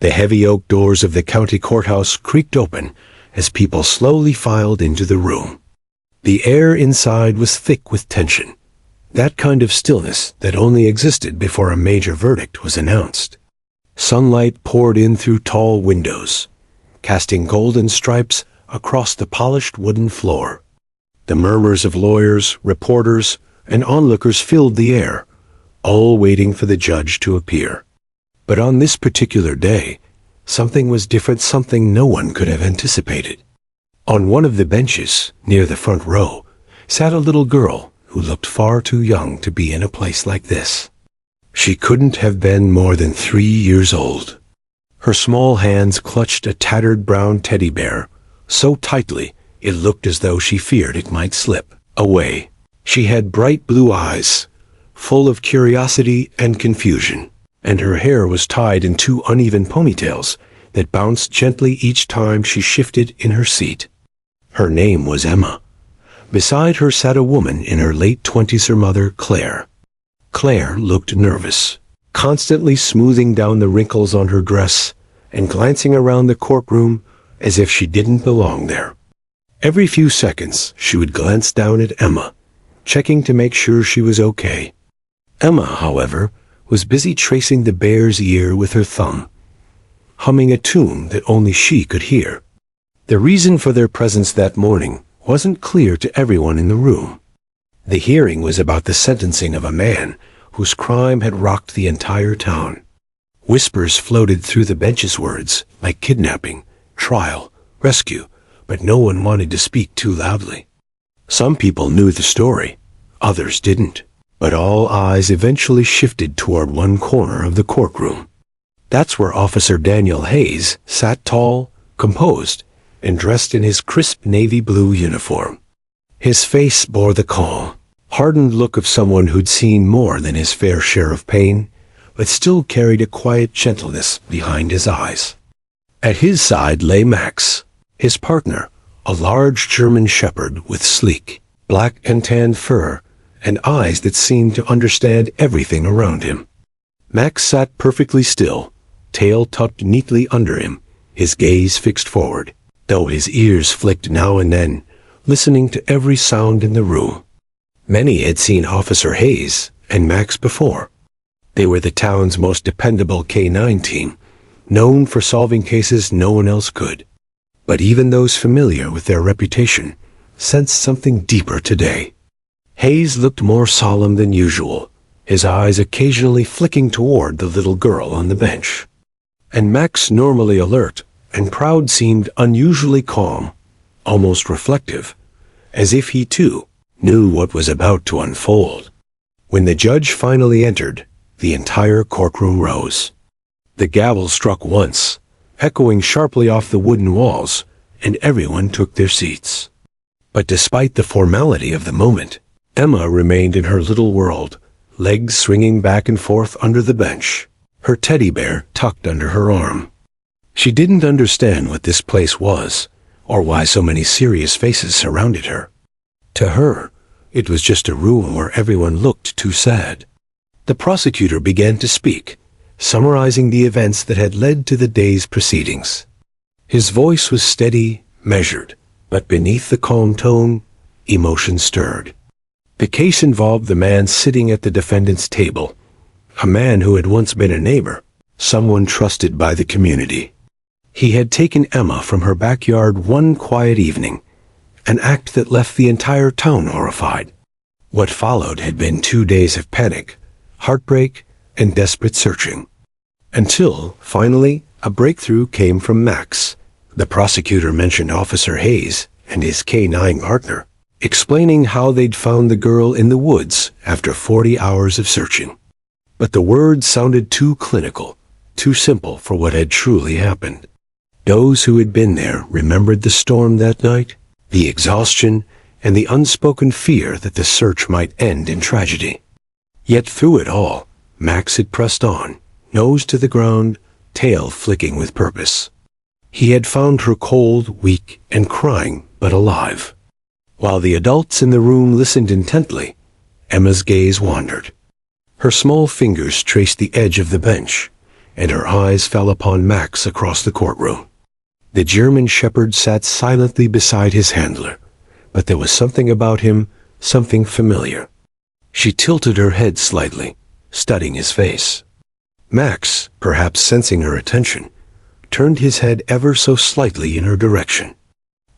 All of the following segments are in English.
The heavy oak doors of the county courthouse creaked open as people slowly filed into the room. The air inside was thick with tension, that kind of stillness that only existed before a major verdict was announced. Sunlight poured in through tall windows, casting golden stripes across the polished wooden floor. The murmurs of lawyers, reporters, and onlookers filled the air, all waiting for the judge to appear. But on this particular day, something was different, something no one could have anticipated. On one of the benches, near the front row, sat a little girl who looked far too young to be in a place like this. She couldn't have been more than 3 years old. Her small hands clutched a tattered brown teddy bear so tightly it looked as though she feared it might slip away. She had bright blue eyes, full of curiosity and confusion, and her hair was tied in 2 uneven ponytails that bounced gently each time she shifted in her seat. Her name was Emma. Beside her sat a woman in her late 20s, her mother, Claire. Claire looked nervous, constantly smoothing down the wrinkles on her dress and glancing around the courtroom as if she didn't belong there. Every few seconds, she would glance down at Emma, checking to make sure she was okay. Emma, however, was busy tracing the bear's ear with her thumb, humming a tune that only she could hear. The reason for their presence that morning wasn't clear to everyone in the room. The hearing was about the sentencing of a man whose crime had rocked the entire town. Whispers floated through the bench's words, like kidnapping, trial, rescue, but no one wanted to speak too loudly. Some people knew the story, others didn't, but all eyes eventually shifted toward one corner of the courtroom. That's where Officer Daniel Hayes sat, tall, composed, and dressed in his crisp navy blue uniform. His face bore the calm, hardened look of someone who'd seen more than his fair share of pain, but still carried a quiet gentleness behind his eyes. At his side lay Max, his partner, a large German shepherd with sleek, black and tan fur and eyes that seemed to understand everything around him. Max sat perfectly still, tail tucked neatly under him, his gaze fixed forward, though his ears flicked now and then, listening to every sound in the room. Many had seen Officer Hayes and Max before. They were the town's most dependable K-9 team, known for solving cases no one else could. But even those familiar with their reputation sensed something deeper today. Hayes looked more solemn than usual, his eyes occasionally flicking toward the little girl on the bench. And Max, normally alert and proud, seemed unusually calm, almost reflective, as if he too knew what was about to unfold. When the judge finally entered, the entire courtroom rose. The gavel struck once, echoing sharply off the wooden walls, and everyone took their seats. But despite the formality of the moment, Emma remained in her little world, legs swinging back and forth under the bench, her teddy bear tucked under her arm. She didn't understand what this place was, or why so many serious faces surrounded her. To her, it was just a room where everyone looked too sad. The prosecutor began to speak, summarizing the events that had led to the day's proceedings. His voice was steady, measured, but beneath the calm tone, emotion stirred. The case involved the man sitting at the defendant's table, a man who had once been a neighbor, someone trusted by the community. He had taken Emma from her backyard one quiet evening, an act that left the entire town horrified. What followed had been 2 days of panic, heartbreak, and desperate searching. Until, finally, a breakthrough came from Max. The prosecutor mentioned Officer Hayes and his K-9 partner, explaining how they'd found the girl in the woods after 40 hours of searching. But the words sounded too clinical, too simple for what had truly happened. Those who had been there remembered the storm that night, the exhaustion, and the unspoken fear that the search might end in tragedy. Yet through it all, Max had pressed on, nose to the ground, tail flicking with purpose. He had found her cold, weak, and crying, but alive. While the adults in the room listened intently, Emma's gaze wandered. Her small fingers traced the edge of the bench, and her eyes fell upon Max across the courtroom. The German shepherd sat silently beside his handler, but there was something about him, something familiar. She tilted her head slightly, studying his face. Max, perhaps sensing her attention, turned his head ever so slightly in her direction.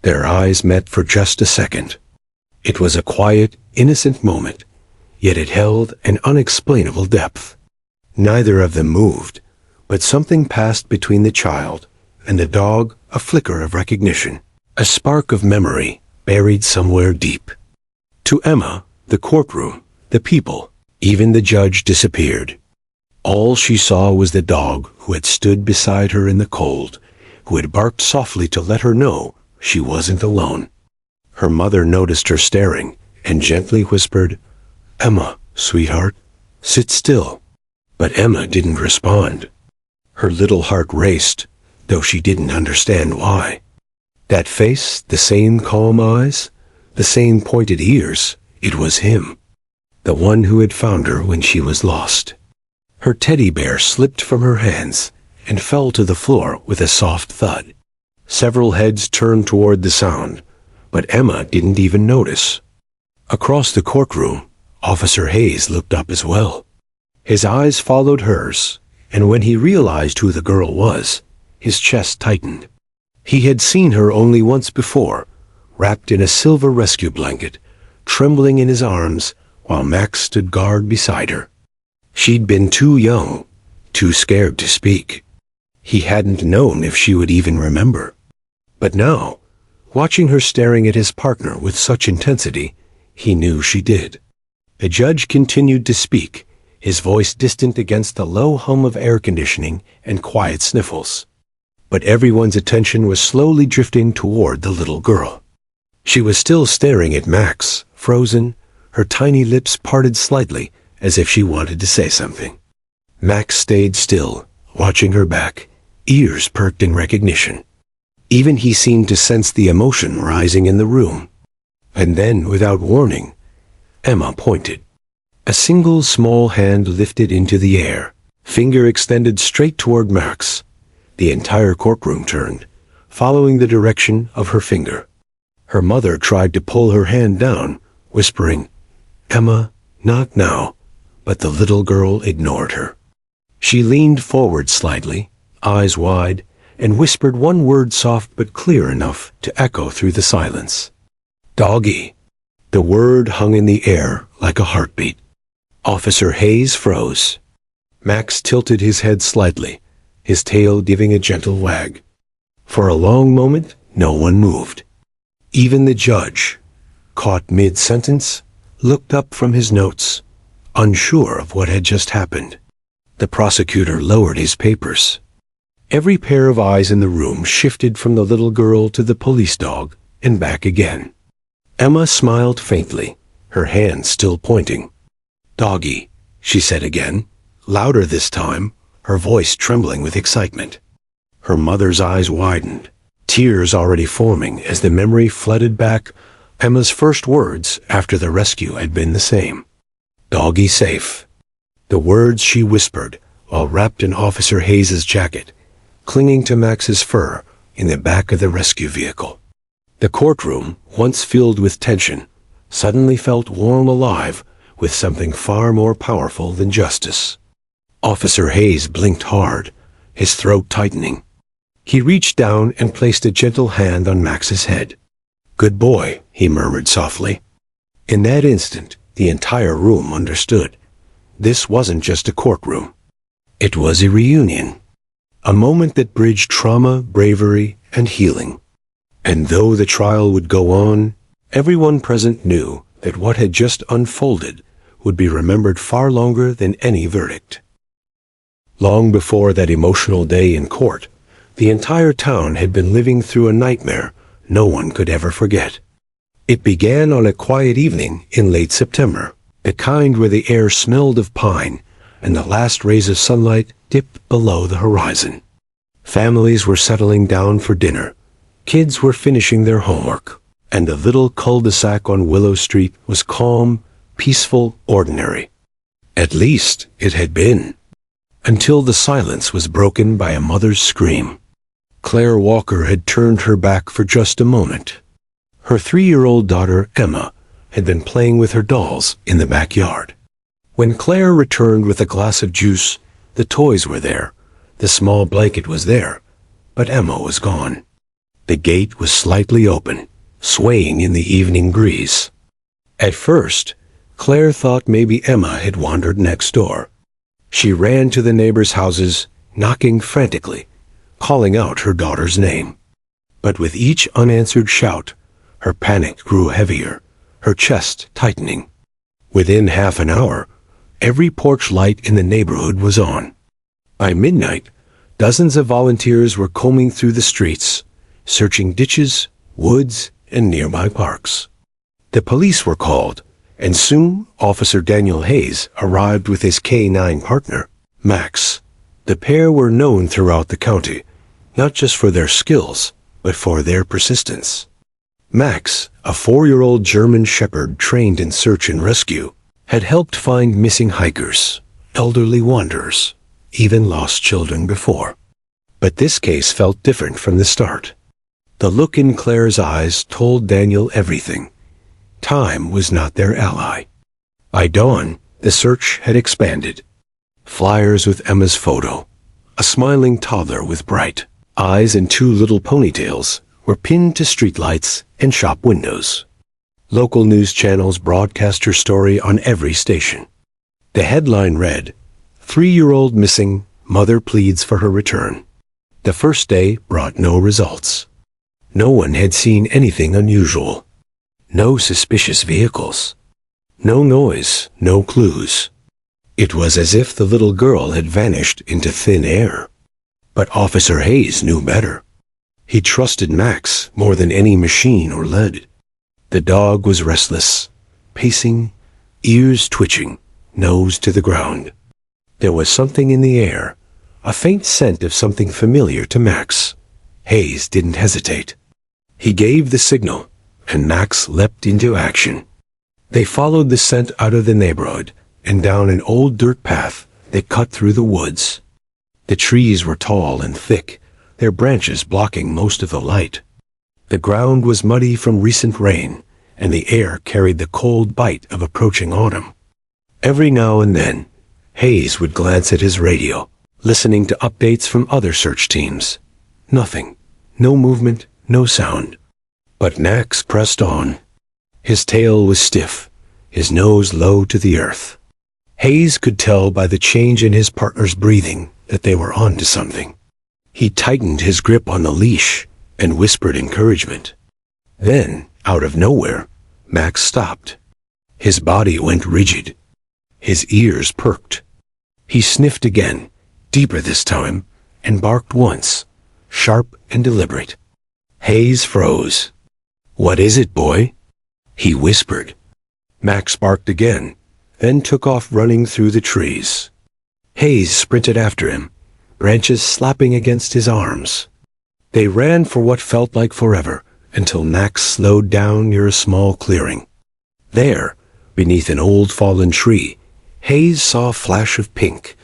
Their eyes met for just a second. It was a quiet, innocent moment, yet it held an unexplainable depth. Neither of them moved, but something passed between the child and the dog, a flicker of recognition, a spark of memory buried somewhere deep. To Emma, the courtroom, the people, even the judge disappeared. All she saw was the dog who had stood beside her in the cold, who had barked softly to let her know she wasn't alone. Her mother noticed her staring and gently whispered, "Emma, sweetheart, sit still." But Emma didn't respond. Her little heart raced, though she didn't understand why. That face, the same calm eyes, the same pointed ears, it was him, the one who had found her when she was lost. Her teddy bear slipped from her hands and fell to the floor with a soft thud. Several heads turned toward the sound, but Emma didn't even notice. Across the courtroom, Officer Hayes looked up as well. His eyes followed hers, and when he realized who the girl was, his chest tightened. He had seen her only once before, wrapped in a silver rescue blanket, trembling in his arms while Max stood guard beside her. She'd been too young, too scared to speak. He hadn't known if she would even remember. But now, watching her staring at his partner with such intensity, he knew she did. The judge continued to speak, his voice distant against the low hum of air conditioning and quiet sniffles. But everyone's attention was slowly drifting toward the little girl. She was still staring at Max, frozen, her tiny lips parted slightly, as if she wanted to say something. Max stayed still, watching her back, ears perked in recognition. Even he seemed to sense the emotion rising in the room. And then, without warning, Emma pointed. A single small hand lifted into the air, finger extended straight toward Max. The entire courtroom turned, following the direction of her finger. Her mother tried to pull her hand down, whispering, "Emma, not now." But the little girl ignored her. She leaned forward slightly, eyes wide, and whispered one word soft but clear enough to echo through the silence. "Doggy." The word hung in the air like a heartbeat. Officer Hayes froze. Max tilted his head slightly, his tail giving a gentle wag. For a long moment, no one moved. Even the judge, caught mid-sentence, looked up from his notes, unsure of what had just happened. The prosecutor lowered his papers. Every pair of eyes in the room shifted from the little girl to the police dog and back again. Emma smiled faintly, her hand still pointing. "Doggy," she said again, louder this time, her voice trembling with excitement. Her mother's eyes widened, tears already forming as the memory flooded back. Emma's first words after the rescue had been the same. "Doggy safe." The words she whispered while wrapped in Officer Hayes's jacket, clinging to Max's fur in the back of the rescue vehicle. The courtroom, once filled with tension, suddenly felt warm alive with something far more powerful than justice. Officer Hayes blinked hard, his throat tightening. He reached down and placed a gentle hand on Max's head. "Good boy," he murmured softly. In that instant, the entire room understood. This wasn't just a courtroom. It was a reunion. A moment that bridged trauma, bravery, and healing. And though the trial would go on, everyone present knew that what had just unfolded would be remembered far longer than any verdict. Long before that emotional day in court, the entire town had been living through a nightmare no one could ever forget. It began on a quiet evening in late September, the kind where the air smelled of pine and the last rays of sunlight dipped below the horizon. Families were settling down for dinner, kids were finishing their homework, and the little cul-de-sac on Willow Street was calm, peaceful, ordinary. At least it had been. until the silence was broken by a mother's scream. Claire Walker had turned her back for just a moment. Her 3-year-old daughter, Emma, had been playing with her dolls in the backyard. When Claire returned with a glass of juice, the toys were there, the small blanket was there, but Emma was gone. The gate was slightly open, swaying in the evening breeze. At first, Claire thought maybe Emma had wandered next door. She ran to the neighbors' houses, knocking frantically, calling out her daughter's name. But with each unanswered shout, her panic grew heavier, her chest tightening. Within half an hour, every porch light in the neighborhood was on. By midnight, dozens of volunteers were combing through the streets, searching ditches, woods, and nearby parks. The police were called, and soon Officer Daniel Hayes arrived with his K-9 partner, Max. The pair were known throughout the county, not just for their skills, but for their persistence. Max, a 4-year-old German Shepherd trained in search and rescue, had helped find missing hikers, elderly wanderers, even lost children before. But this case felt different from the start. The look in Claire's eyes told Daniel everything. Time was not their ally. By dawn, the search had expanded. Flyers with Emma's photo, a smiling toddler with bright eyes and 2 little ponytails, were pinned to streetlights and shop windows. Local news channels broadcast her story on every station. The headline read, "3-year-old missing, mother pleads for her return." The first day brought no results. No one had seen anything unusual. No suspicious vehicles. No noise, no clues. It was as if the little girl had vanished into thin air. But Officer Hayes knew better. He trusted Max more than any machine or lead. The dog was restless, pacing, ears twitching, nose to the ground. There was something in the air, a faint scent of something familiar to Max. Hayes didn't hesitate. He gave the signal, and Max leapt into action. They followed the scent out of the neighborhood and down an old dirt path that cut through the woods. The trees were tall and thick, their branches blocking most of the light. The ground was muddy from recent rain, and the air carried the cold bite of approaching autumn. Every now and then, Hayes would glance at his radio, listening to updates from other search teams. Nothing. No movement, no sound. But Max pressed on. His tail was stiff, his nose low to the earth. Hayes could tell by the change in his partner's breathing that they were on to something. He tightened his grip on the leash and whispered encouragement. Then, out of nowhere, Max stopped. His body went rigid. His ears perked. He sniffed again, deeper this time, and barked once, sharp and deliberate. Hayes froze. "What is it, boy?" he whispered. Max barked again, then took off running through the trees. Hayes sprinted after him, branches slapping against his arms. They ran for what felt like forever, until Max slowed down near a small clearing. There, beneath an old fallen tree, Hayes saw a flash of pink,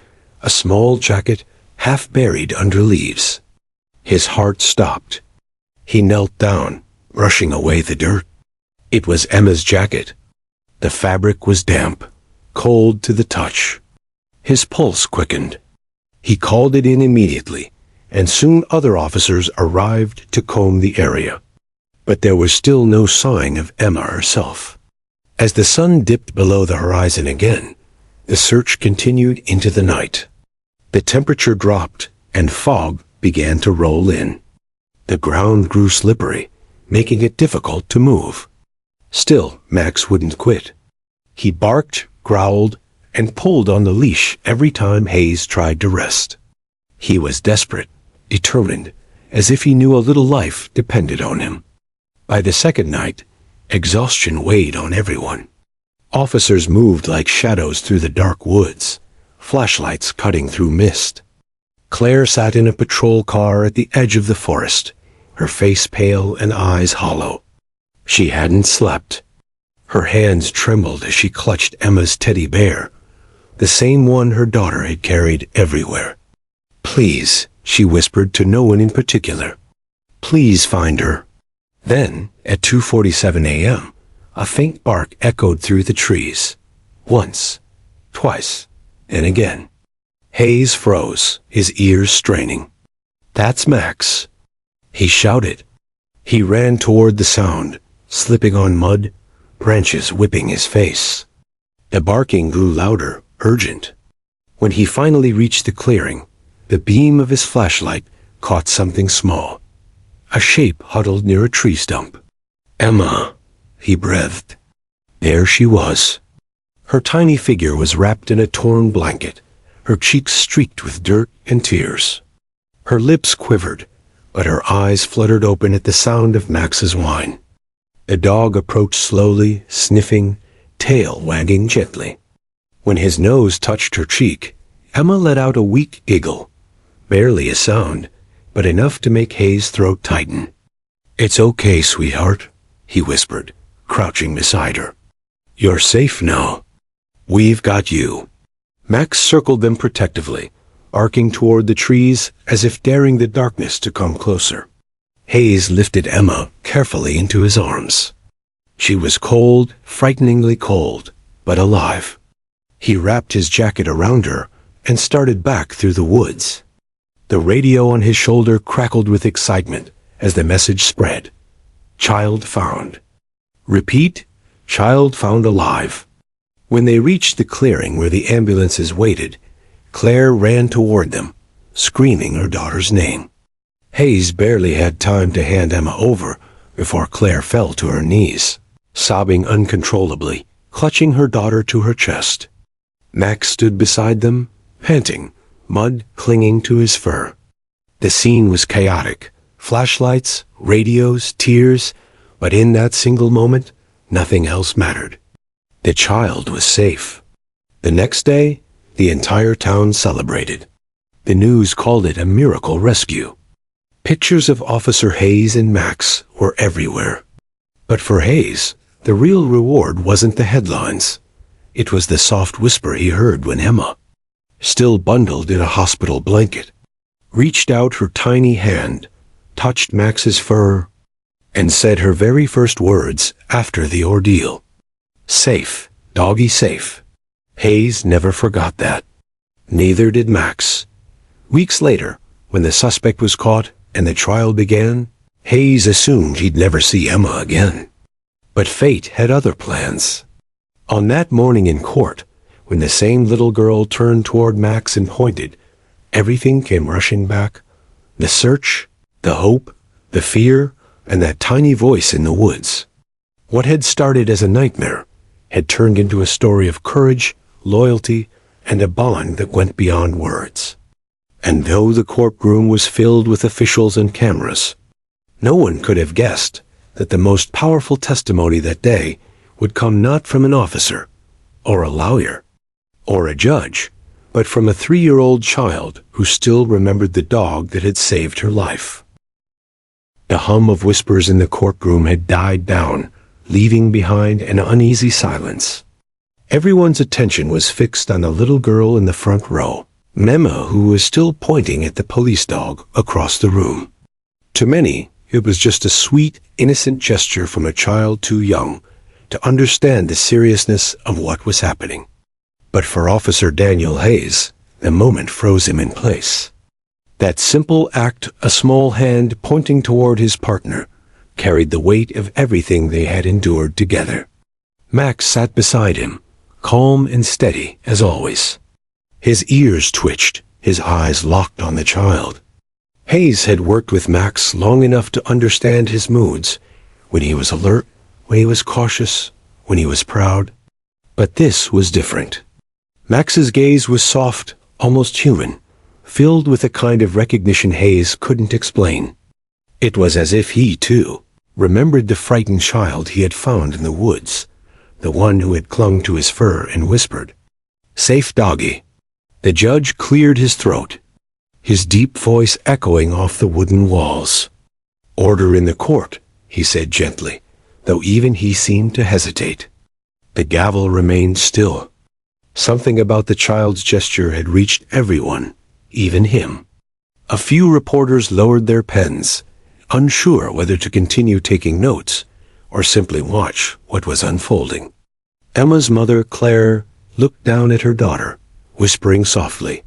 a small jacket half buried under leaves. His heart stopped. He knelt down, brushing away the dirt. It was Emma's jacket. The fabric was damp, cold to the touch. His pulse quickened. He called it in immediately, and soon other officers arrived to comb the area. But there was still no sign of Emma herself. As the sun dipped below the horizon again, the search continued into the night. The temperature dropped, and fog began to roll in. The ground grew slippery, making it difficult to move. Still, Max wouldn't quit. He barked, growled, and pulled on the leash every time Hayes tried to rest. He was desperate, determined, as if he knew a little life depended on him. By the second night, exhaustion weighed on everyone. Officers moved like shadows through the dark woods, flashlights cutting through mist. Claire sat in a patrol car at the edge of the forest, her face pale and eyes hollow. She hadn't slept. Her hands trembled as she clutched Emma's teddy bear, the same one her daughter had carried everywhere. "Please," she whispered to no one in particular. "Please find her." Then, at 2:47 a.m., a faint bark echoed through the trees. Once, twice, and again. Hayes froze, his ears straining. "That's Max," he shouted. He ran toward the sound, slipping on mud, branches whipping his face. The barking grew louder, urgent. When he finally reached the clearing, the beam of his flashlight caught something small. A shape huddled near a tree stump. "Emma," he breathed. There she was. Her tiny figure was wrapped in a torn blanket, her cheeks streaked with dirt and tears. Her lips quivered, but her eyes fluttered open at the sound of Max's whine. The dog approached slowly, sniffing, tail wagging gently. When his nose touched her cheek, Emma let out a weak giggle. Barely a sound, but enough to make Hayes' throat tighten. "It's okay, sweetheart," he whispered, crouching beside her. "You're safe now. We've got you." Max circled them protectively, arcing toward the trees as if daring the darkness to come closer. Hayes lifted Emma carefully into his arms. She was cold, frighteningly cold, but alive. He wrapped his jacket around her and started back through the woods. The radio on his shoulder crackled with excitement as the message spread. "Child found." Repeat, "Child found alive." When they reached the clearing where the ambulances waited, Claire ran toward them, screaming her daughter's name. Hayes barely had time to hand Emma over before Claire fell to her knees, sobbing uncontrollably, clutching her daughter to her chest. Max stood beside them, panting, mud clinging to his fur. The scene was chaotic. Flashlights, radios, tears, but in that single moment, nothing else mattered. The child was safe. The next day, the entire town celebrated. The news called it a miracle rescue. Pictures of Officer Hayes and Max were everywhere. But for Hayes, the real reward wasn't the headlines. It was the soft whisper he heard when Emma, still bundled in a hospital blanket, reached out her tiny hand, touched Max's fur, and said her very first words after the ordeal. "Safe, doggy, safe." Hayes never forgot that. Neither did Max. Weeks later, when the suspect was caught and the trial began, Hayes assumed he'd never see Emma again. But fate had other plans. On that morning in court, when the same little girl turned toward Max and pointed, everything came rushing back. The search, the hope, the fear, and that tiny voice in the woods. What had started as a nightmare had turned into a story of courage, loyalty, and a bond that went beyond words. And though the courtroom was filled with officials and cameras, no one could have guessed that the most powerful testimony that day would come not from an officer, or a lawyer, or a judge, but from a 3-year-old child who still remembered the dog that had saved her life. The hum of whispers in the courtroom had died down, leaving behind an uneasy silence. Everyone's attention was fixed on the little girl in the front row, Emma, who was still pointing at the police dog across the room. To many, it was just a sweet, innocent gesture from a child too young to understand the seriousness of what was happening. But for Officer Daniel Hayes, the moment froze him in place. That simple act, a small hand pointing toward his partner, carried the weight of everything they had endured together. Max sat beside him, calm and steady as always. His ears twitched, his eyes locked on the child. Hayes had worked with Max long enough to understand his moods, when he was alert, when he was cautious, when he was proud. But this was different. Max's gaze was soft, almost human, filled with a kind of recognition Hayes couldn't explain. It was as if he, too, remembered the frightened child he had found in the woods, the one who had clung to his fur and whispered, "Safe, doggy." The judge cleared his throat, his deep voice echoing off the wooden walls. "Order in the court," he said gently, though even he seemed to hesitate. The gavel remained still. Something about the child's gesture had reached everyone, even him. A few reporters lowered their pens, unsure whether to continue taking notes or simply watch what was unfolding. Emma's mother, Claire, looked down at her daughter, whispering softly,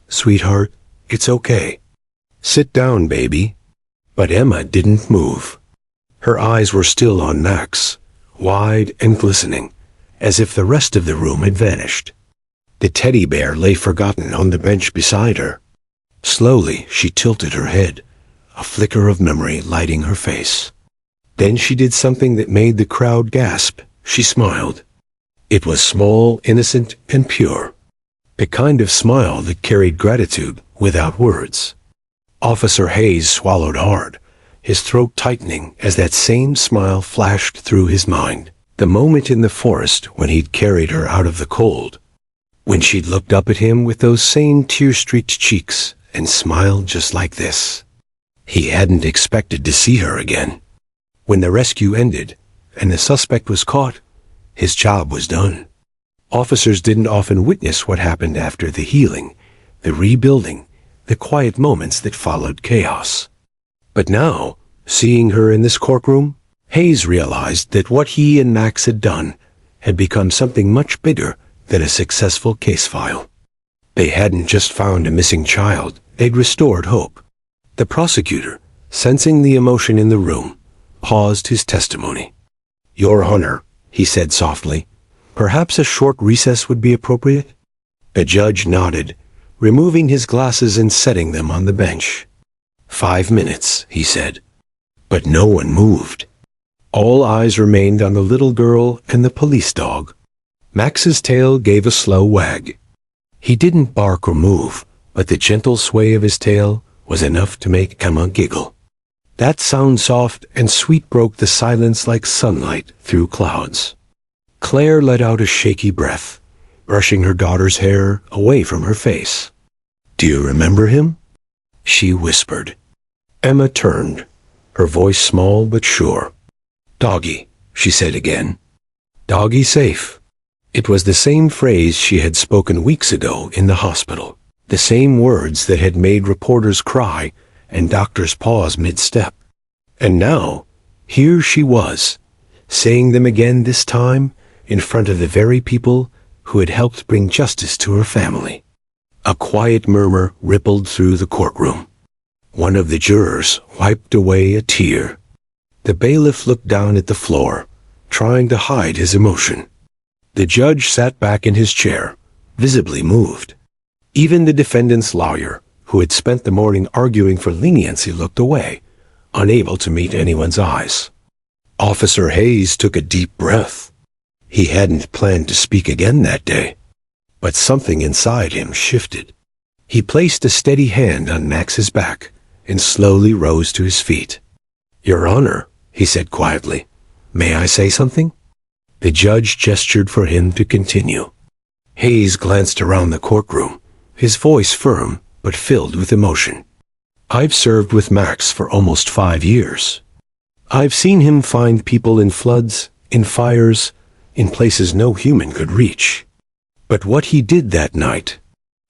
"Sweetheart, it's okay. Sit down, baby." But Emma didn't move. Her eyes were still on Max, wide and glistening, as if the rest of the room had vanished. The teddy bear lay forgotten on the bench beside her. Slowly, she tilted her head, a flicker of memory lighting her face. Then she did something that made the crowd gasp. She smiled. It was small, innocent, and pure. The kind of smile that carried gratitude without words. Officer Hayes swallowed hard, his throat tightening as that same smile flashed through his mind. The moment in the forest when he'd carried her out of the cold. When she'd looked up at him with those same tear-streaked cheeks and smiled just like this. He hadn't expected to see her again. When the rescue ended and the suspect was caught, his job was done. Officers didn't often witness what happened after the healing, the rebuilding, the quiet moments that followed chaos. But now, seeing her in this courtroom, Hayes realized that what he and Max had done had become something much bigger than a successful case file. They hadn't just found a missing child, they'd restored hope. The prosecutor, sensing the emotion in the room, paused his testimony. "Your Honor," he said softly, "perhaps a short recess would be appropriate?" The judge nodded, removing his glasses and setting them on the bench. "5 minutes," he said. But no one moved. All eyes remained on the little girl and the police dog. Max's tail gave a slow wag. He didn't bark or move, but the gentle sway of his tail was enough to make Emma giggle. That sound, soft and sweet, broke the silence like sunlight through clouds. Claire let out a shaky breath, brushing her daughter's hair away from her face. "Do you remember him?" she whispered. Emma turned, her voice small but sure. "Doggy," she said again. "Doggy safe." It was the same phrase she had spoken weeks ago in the hospital, the same words that had made reporters cry and doctors pause mid-step. And now, here she was, saying them again, this time in front of the very people who had helped bring justice to her family. A quiet murmur rippled through the courtroom. One of the jurors wiped away a tear. The bailiff looked down at the floor, trying to hide his emotion. The judge sat back in his chair, visibly moved. Even the defendant's lawyer, who had spent the morning arguing for leniency, looked away, unable to meet anyone's eyes. Officer Hayes took a deep breath. He hadn't planned to speak again that day, but something inside him shifted. He placed a steady hand on Max's back and slowly rose to his feet. "Your Honor," he said quietly, "may I say something?" The judge gestured for him to continue. Hayes glanced around the courtroom, his voice firm but filled with emotion. "I've served with Max for almost 5 years. I've seen him find people in floods, in fires, in places no human could reach. But what he did that night,"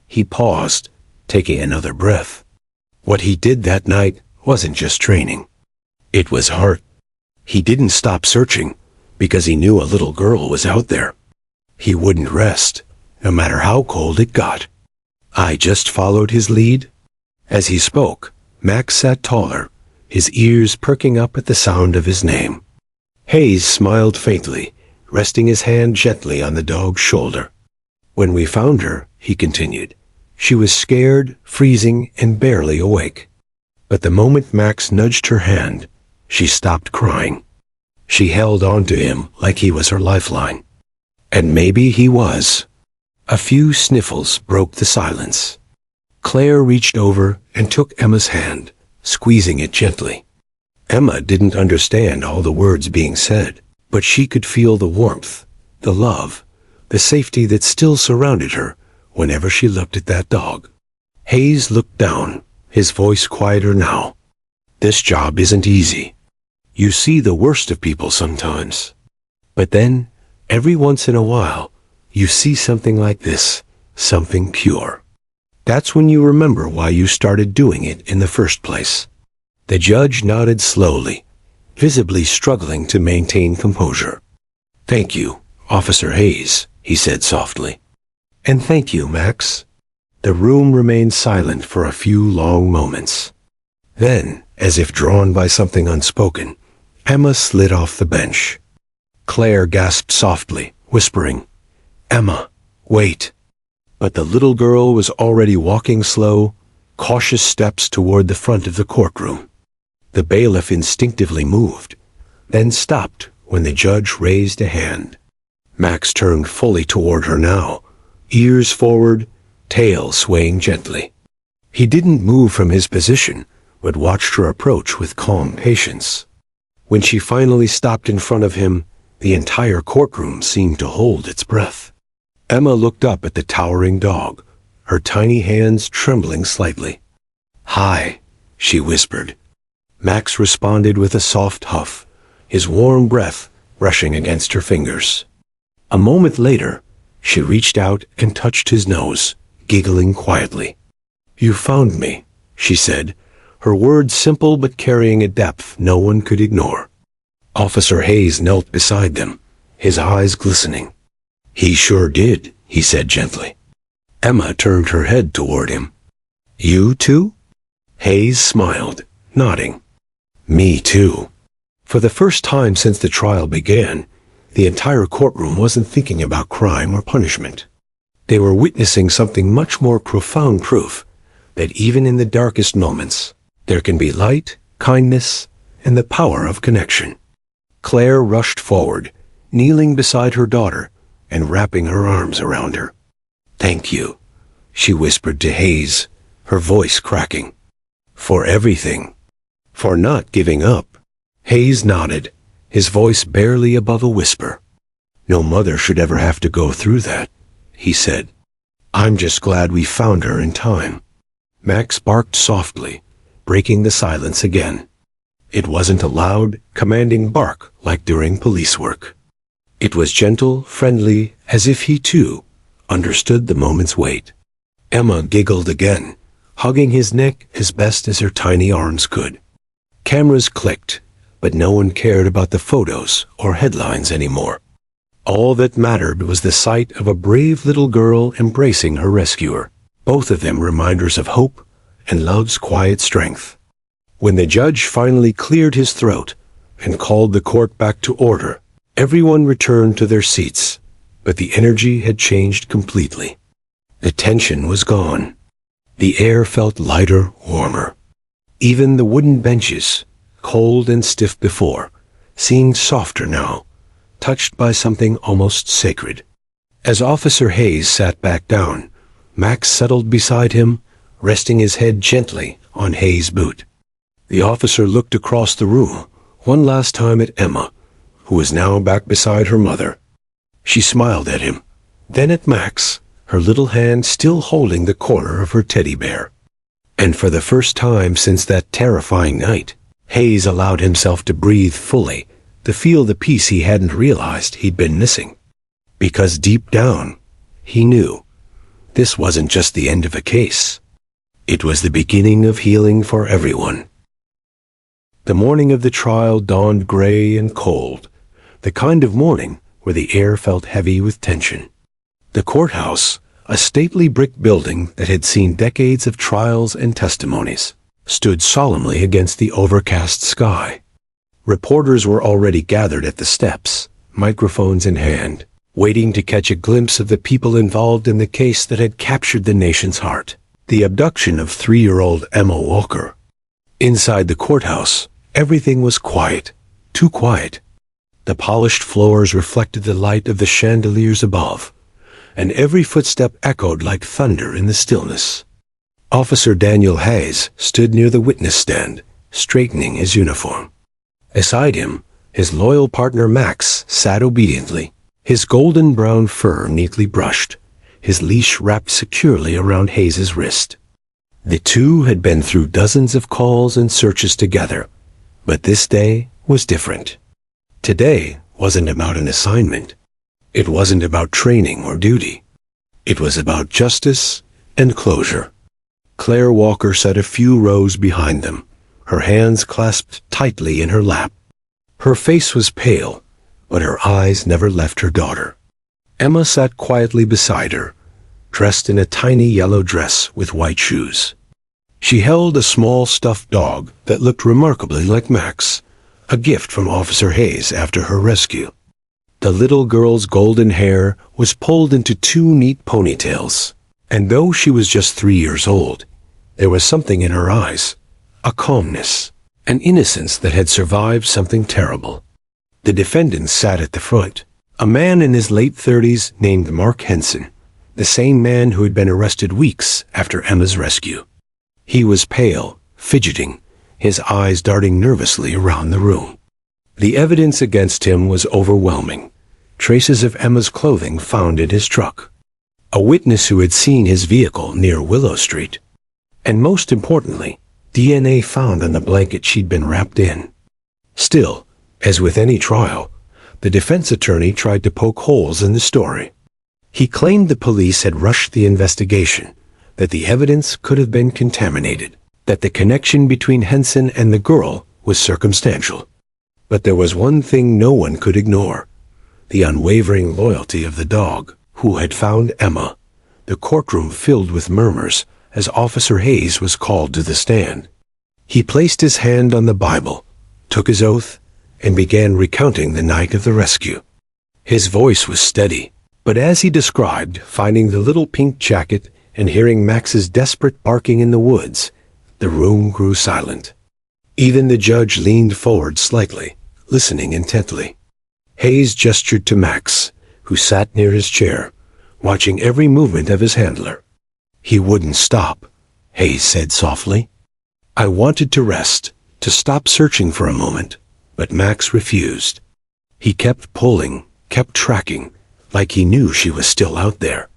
he paused, taking another breath. "What he did that night wasn't just training. It was heart. He didn't stop searching because he knew a little girl was out there. He wouldn't rest, no matter how cold it got. I just followed his lead." As he spoke, Max sat taller, his ears perking up at the sound of his name. Hayes smiled faintly, resting his hand gently on the dog's shoulder. "When we found her," he continued, "she was scared, freezing, and barely awake. But the moment Max nudged her hand, she stopped crying. She held on to him like he was her lifeline. And maybe he was." A few sniffles broke the silence. Claire reached over and took Emma's hand, squeezing it gently. Emma didn't understand all the words being said, but she could feel the warmth, the love, the safety that still surrounded her whenever she looked at that dog. Hayes looked down, his voice quieter now. "This job isn't easy. You see the worst of people sometimes. But then, every once in a while, you see something like this, something pure. That's when you remember why you started doing it in the first place. The judge nodded slowly, visibly struggling to maintain composure. "Thank you, Officer Hayes," he said softly. "And thank you, Max." The room remained silent for a few long moments. Then, as if drawn by something unspoken, Emma slid off the bench. Claire gasped softly, whispering, "Emma, wait." But the little girl was already walking slow, cautious steps toward the front of the courtroom. The bailiff instinctively moved, then stopped when the judge raised a hand. Max turned fully toward her now, ears forward, tail swaying gently. He didn't move from his position, but watched her approach with calm patience. When she finally stopped in front of him, the entire courtroom seemed to hold its breath. Emma looked up at the towering dog, her tiny hands trembling slightly. "Hi," she whispered. Max responded with a soft huff, his warm breath brushing against her fingers. A moment later, she reached out and touched his nose, giggling quietly. "You found me," she said, her words simple but carrying a depth no one could ignore. Officer Hayes knelt beside them, his eyes glistening. "He sure did," he said gently. Emma turned her head toward him. "You too?" Hayes smiled, nodding. "Me too." For the first time since the trial began, the entire courtroom wasn't thinking about crime or punishment. They were witnessing something much more profound, proof that even in the darkest moments, there can be light, kindness, and the power of connection. Claire rushed forward, kneeling beside her daughter and wrapping her arms around her. "Thank you," she whispered to Hayes, her voice cracking. "For everything. For not giving up." Hayes nodded, his voice barely above a whisper. "No mother should ever have to go through that," he said. "I'm just glad we found her in time." Max barked softly, breaking the silence again. It wasn't a loud, commanding bark like during police work. It was gentle, friendly, as if he too understood the moment's weight. Emma giggled again, hugging his neck as best as her tiny arms could. Cameras clicked, but no one cared about the photos or headlines anymore. All that mattered was the sight of a brave little girl embracing her rescuer, both of them reminders of hope and love's quiet strength. When the judge finally cleared his throat and called the court back to order, everyone returned to their seats, but the energy had changed completely. The tension was gone. The air felt lighter, warmer. Even the wooden benches, cold and stiff before, seemed softer now, touched by something almost sacred. As Officer Hayes sat back down, Max settled beside him, resting his head gently on Hayes' boot. The officer looked across the room, one last time at Emma, who was now back beside her mother. She smiled at him, then at Max, her little hand still holding the corner of her teddy bear. And for the first time since that terrifying night, Hayes allowed himself to breathe fully, to feel the peace he hadn't realized he'd been missing. Because deep down, he knew this wasn't just the end of a case. It was the beginning of healing for everyone. The morning of the trial dawned gray and cold, the kind of morning where the air felt heavy with tension. The courthouse, a stately brick building that had seen decades of trials and testimonies, stood solemnly against the overcast sky. Reporters were already gathered at the steps, microphones in hand, waiting to catch a glimpse of the people involved in the case that had captured the nation's heart, the abduction of 3-year-old Emma Walker. Inside the courthouse, everything was quiet, too quiet. The polished floors reflected the light of the chandeliers above, and every footstep echoed like thunder in the stillness. Officer Daniel Hayes stood near the witness stand, straightening his uniform. Beside him, his loyal partner Max sat obediently, his golden brown fur neatly brushed, his leash wrapped securely around Hayes's wrist. The two had been through dozens of calls and searches together, but this day was different. Today wasn't about an assignment. It wasn't about training or duty. It was about justice and closure. Claire Walker sat a few rows behind them, her hands clasped tightly in her lap. Her face was pale, but her eyes never left her daughter. Emma sat quietly beside her, dressed in a tiny yellow dress with white shoes. She held a small stuffed dog that looked remarkably like Max, a gift from Officer Hayes after her rescue. The little girl's golden hair was pulled into two neat ponytails, and though she was just 3 years old, there was something in her eyes, a calmness, an innocence that had survived something terrible. The defendant sat at the front, a man in his late 30s named Mark Henson, the same man who had been arrested weeks after Emma's rescue. He was pale, fidgeting, his eyes darting nervously around the room. The evidence against him was overwhelming. Traces of Emma's clothing found in his truck. A witness who had seen his vehicle near Willow Street. And most importantly, DNA found on the blanket she'd been wrapped in. Still, as with any trial, the defense attorney tried to poke holes in the story. He claimed the police had rushed the investigation, that the evidence could have been contaminated, that the connection between Henson and the girl was circumstantial. But there was one thing no one could ignore: the unwavering loyalty of the dog, who had found Emma. The courtroom filled with murmurs as Officer Hayes was called to the stand. He placed his hand on the Bible, took his oath, and began recounting the night of the rescue. His voice was steady, but as he described finding the little pink jacket and hearing Max's desperate barking in the woods, the room grew silent. Even the judge leaned forward slightly, listening intently. Hayes gestured to Max, who sat near his chair, watching every movement of his handler. He wouldn't stop, Hayes said softly. I wanted to rest, to stop searching for a moment, but Max refused. He kept pulling, kept tracking, like he knew she was still out there.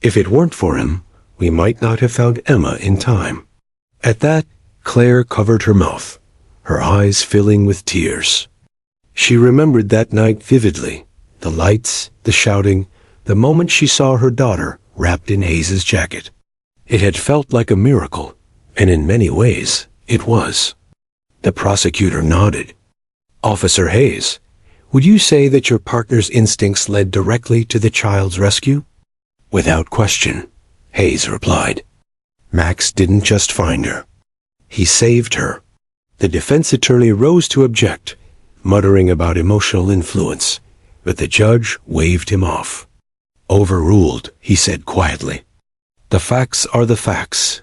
If it weren't for him, we might not have found Emma in time. At that, Claire covered her mouth, her eyes filling with tears. She remembered that night vividly, the lights, the shouting, the moment she saw her daughter wrapped in Hayes's jacket. It had felt like a miracle, and in many ways, it was. The prosecutor nodded. Officer Hayes, would you say that your partner's instincts led directly to the child's rescue? Without question, Hayes replied. Max didn't just find her. He saved her. The defense attorney rose to object, muttering about emotional influence, but the judge waved him off. Overruled, he said quietly. The facts are the facts.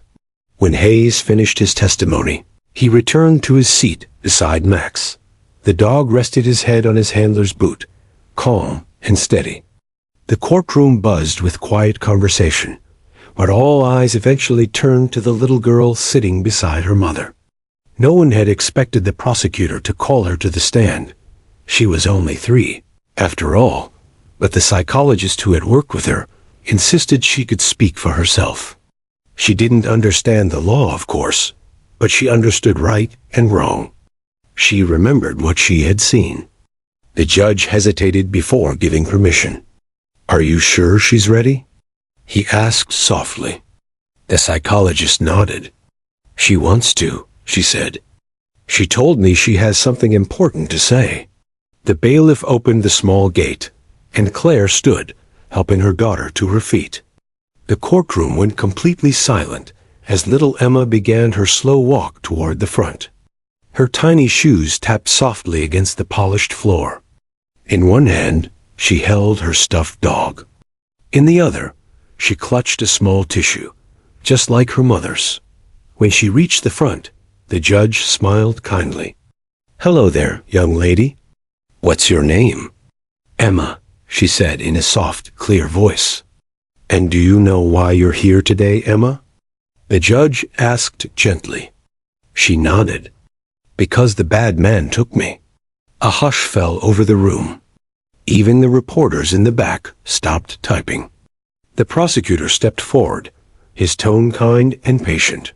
When Hayes finished his testimony, he returned to his seat beside Max. The dog rested his head on his handler's boot, calm and steady. The courtroom buzzed with quiet conversation, but all eyes eventually turned to the little girl sitting beside her mother. No one had expected the prosecutor to call her to the stand. She was only 3, after all, but the psychologist who had worked with her insisted she could speak for herself. She didn't understand the law, of course, but she understood right and wrong. She remembered what she had seen. The judge hesitated before giving permission. Are you sure she's ready? He asked softly. The psychologist nodded. She wants to, she said. She told me she has something important to say. The bailiff opened the small gate, and Claire stood, helping her daughter to her feet. The courtroom went completely silent as little Emma began her slow walk toward the front. Her tiny shoes tapped softly against the polished floor. In one hand, she held her stuffed dog. In the other, she clutched a small tissue, just like her mother's. When she reached the front, the judge smiled kindly. Hello there, young lady. What's your name? Emma, she said in a soft, clear voice. And do you know why you're here today, Emma? The judge asked gently. She nodded. Because the bad man took me. A hush fell over the room. Even the reporters in the back stopped typing. The prosecutor stepped forward, his tone kind and patient.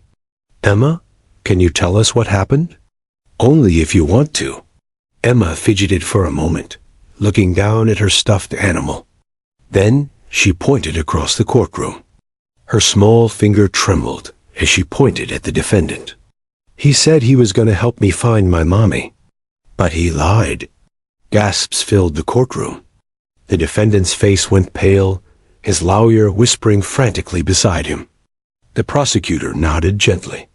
Emma, can you tell us what happened? Only if you want to. Emma fidgeted for a moment, looking down at her stuffed animal. Then she pointed across the courtroom. Her small finger trembled as she pointed at the defendant. "He said he was going to help me find my mommy. But he lied." Gasps filled the courtroom. The defendant's face went pale, his lawyer whispering frantically beside him. The prosecutor nodded gently.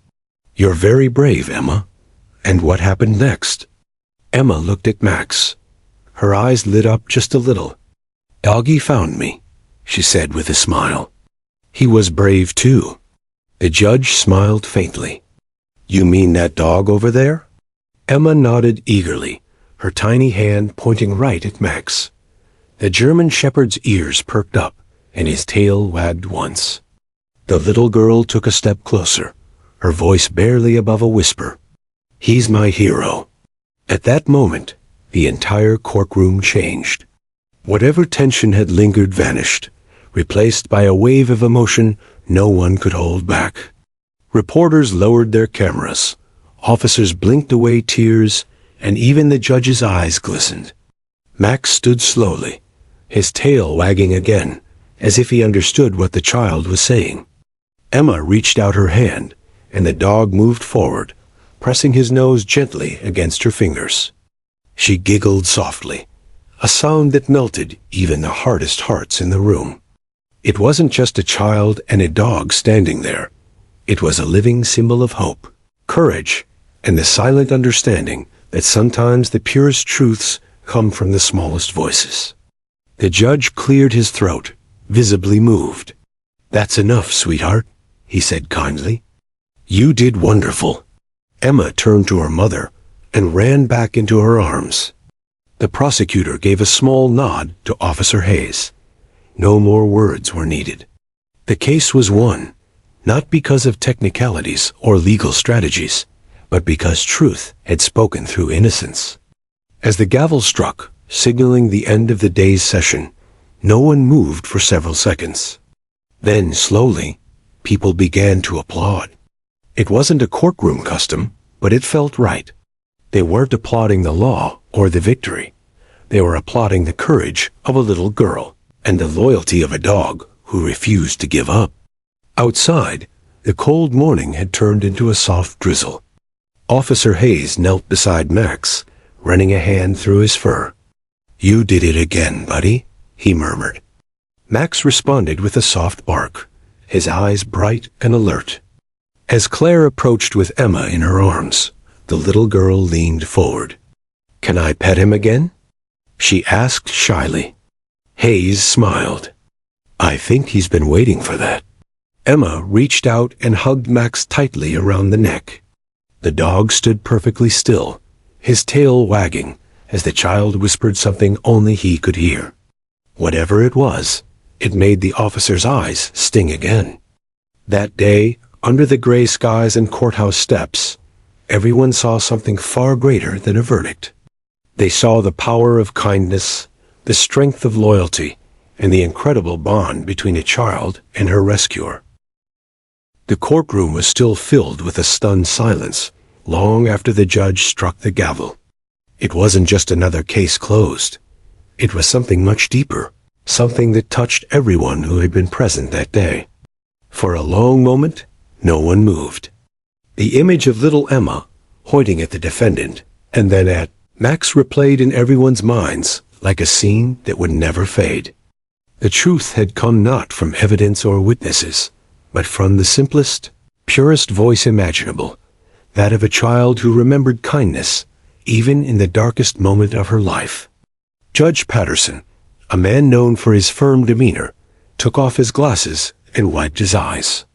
"You're very brave, Emma. And what happened next?" Emma looked at Max. Her eyes lit up just a little. "Augie found me," she said with a smile. "He was brave too." The judge smiled faintly. "You mean that dog over there?" Emma nodded eagerly, her tiny hand pointing right at Max. The German shepherd's ears perked up, and his tail wagged once. The little girl took a step closer, her voice barely above a whisper. "He's my hero." At that moment, the entire courtroom changed. Whatever tension had lingered vanished, replaced by a wave of emotion no one could hold back. Reporters lowered their cameras, officers blinked away tears, and even the judge's eyes glistened. Max stood slowly, his tail wagging again, as if he understood what the child was saying. Emma reached out her hand, and the dog moved forward, pressing his nose gently against her fingers. She giggled softly, a sound that melted even the hardest hearts in the room. It wasn't just a child and a dog standing there. It was a living symbol of hope, courage, and the silent understanding that sometimes the purest truths come from the smallest voices. The judge cleared his throat, visibly moved. "That's enough, sweetheart," he said kindly. "You did wonderful." Emma turned to her mother and ran back into her arms. The prosecutor gave a small nod to Officer Hayes. No more words were needed. The case was won, not because of technicalities or legal strategies, but because truth had spoken through innocence. As the gavel struck, signaling the end of the day's session, no one moved for several seconds. Then, slowly, people began to applaud. It wasn't a courtroom custom, but it felt right. They weren't applauding the law or the victory. They were applauding the courage of a little girl and the loyalty of a dog who refused to give up. Outside, the cold morning had turned into a soft drizzle. Officer Hayes knelt beside Max, running a hand through his fur. "You did it again, buddy," he murmured. Max responded with a soft bark, his eyes bright and alert. As Claire approached with Emma in her arms, the little girl leaned forward. "Can I pet him again?" she asked shyly. Hayes smiled. "I think he's been waiting for that." Emma reached out and hugged Max tightly around the neck. The dog stood perfectly still, his tail wagging, as the child whispered something only he could hear. Whatever it was, it made the officer's eyes sting again. That day, under the gray skies and courthouse steps, everyone saw something far greater than a verdict. They saw the power of kindness, the strength of loyalty, and the incredible bond between a child and her rescuer. The courtroom was still filled with a stunned silence, long after the judge struck the gavel. It wasn't just another case closed. It was something much deeper, something that touched everyone who had been present that day. For a long moment, no one moved. The image of little Emma, pointing at the defendant, and then at Max replayed in everyone's minds like a scene that would never fade. The truth had come not from evidence or witnesses, but from the simplest, purest voice imaginable, that of a child who remembered kindness, even in the darkest moment of her life. Judge Patterson, a man known for his firm demeanor, took off his glasses and wiped his eyes.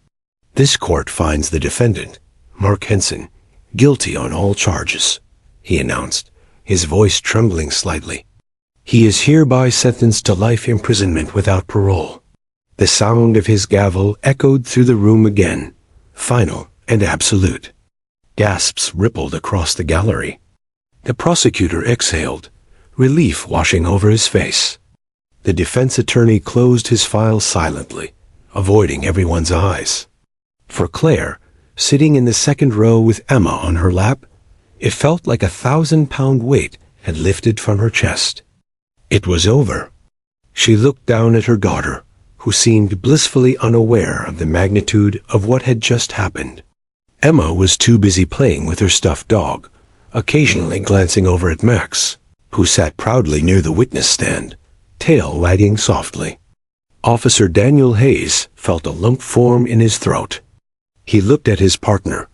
"This court finds the defendant, Mark Henson, guilty on all charges," he announced, his voice trembling slightly. "He is hereby sentenced to life imprisonment without parole." The sound of his gavel echoed through the room again, final and absolute. Gasps rippled across the gallery. The prosecutor exhaled, relief washing over his face. The defense attorney closed his file silently, avoiding everyone's eyes. For Claire, sitting in the second row with Emma on her lap, it felt like a 1,000-pound weight had lifted from her chest. It was over. She looked down at her daughter, who seemed blissfully unaware of the magnitude of what had just happened. Emma was too busy playing with her stuffed dog, occasionally glancing over at Max, who sat proudly near the witness stand, tail wagging softly. Officer Daniel Hayes felt a lump form in his throat. He looked at his partner,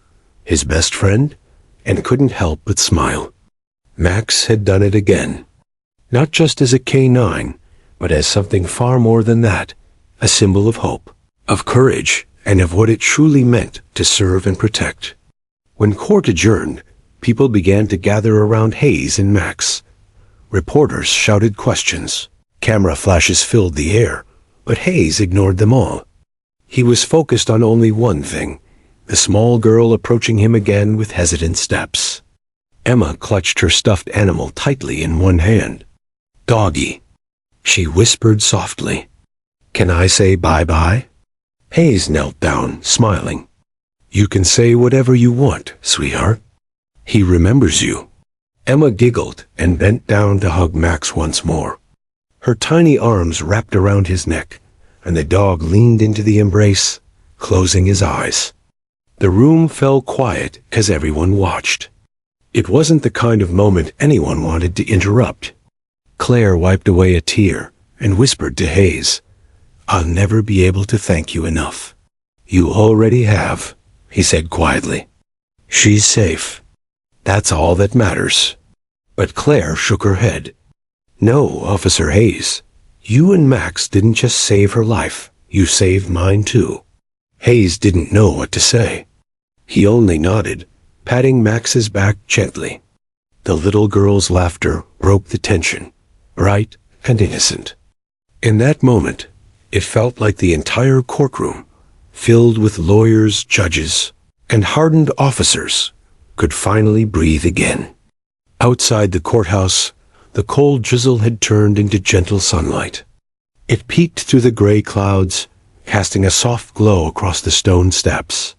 his best friend, and couldn't help but smile. Max had done it again. Not just as a K-9, but as something far more than that, a symbol of hope, of courage, and of what it truly meant to serve and protect. When court adjourned, people began to gather around Hayes and Max. Reporters shouted questions. Camera flashes filled the air, but Hayes ignored them all. He was focused on only one thing, the small girl approaching him again with hesitant steps. Emma clutched her stuffed animal tightly in one hand. "Doggy," she whispered softly. "Can I say bye-bye?" Hayes knelt down, smiling. "You can say whatever you want, sweetheart. He remembers you." Emma giggled and bent down to hug Max once more. Her tiny arms wrapped around his neck, and the dog leaned into the embrace, closing his eyes. The room fell quiet as everyone watched. It wasn't the kind of moment anyone wanted to interrupt. Claire wiped away a tear and whispered to Hayes, "I'll never be able to thank you enough." "You already have," he said quietly. "She's safe. That's all that matters." But Claire shook her head. "No, Officer Hayes. You and Max didn't just save her life. You saved mine too." Hayes didn't know what to say. He only nodded, patting Max's back gently. The little girl's laughter broke the tension, bright and innocent. In that moment, it felt like the entire courtroom, filled with lawyers, judges, and hardened officers, could finally breathe again. Outside the courthouse, the cold drizzle had turned into gentle sunlight. It peeked through the gray clouds, casting a soft glow across the stone steps.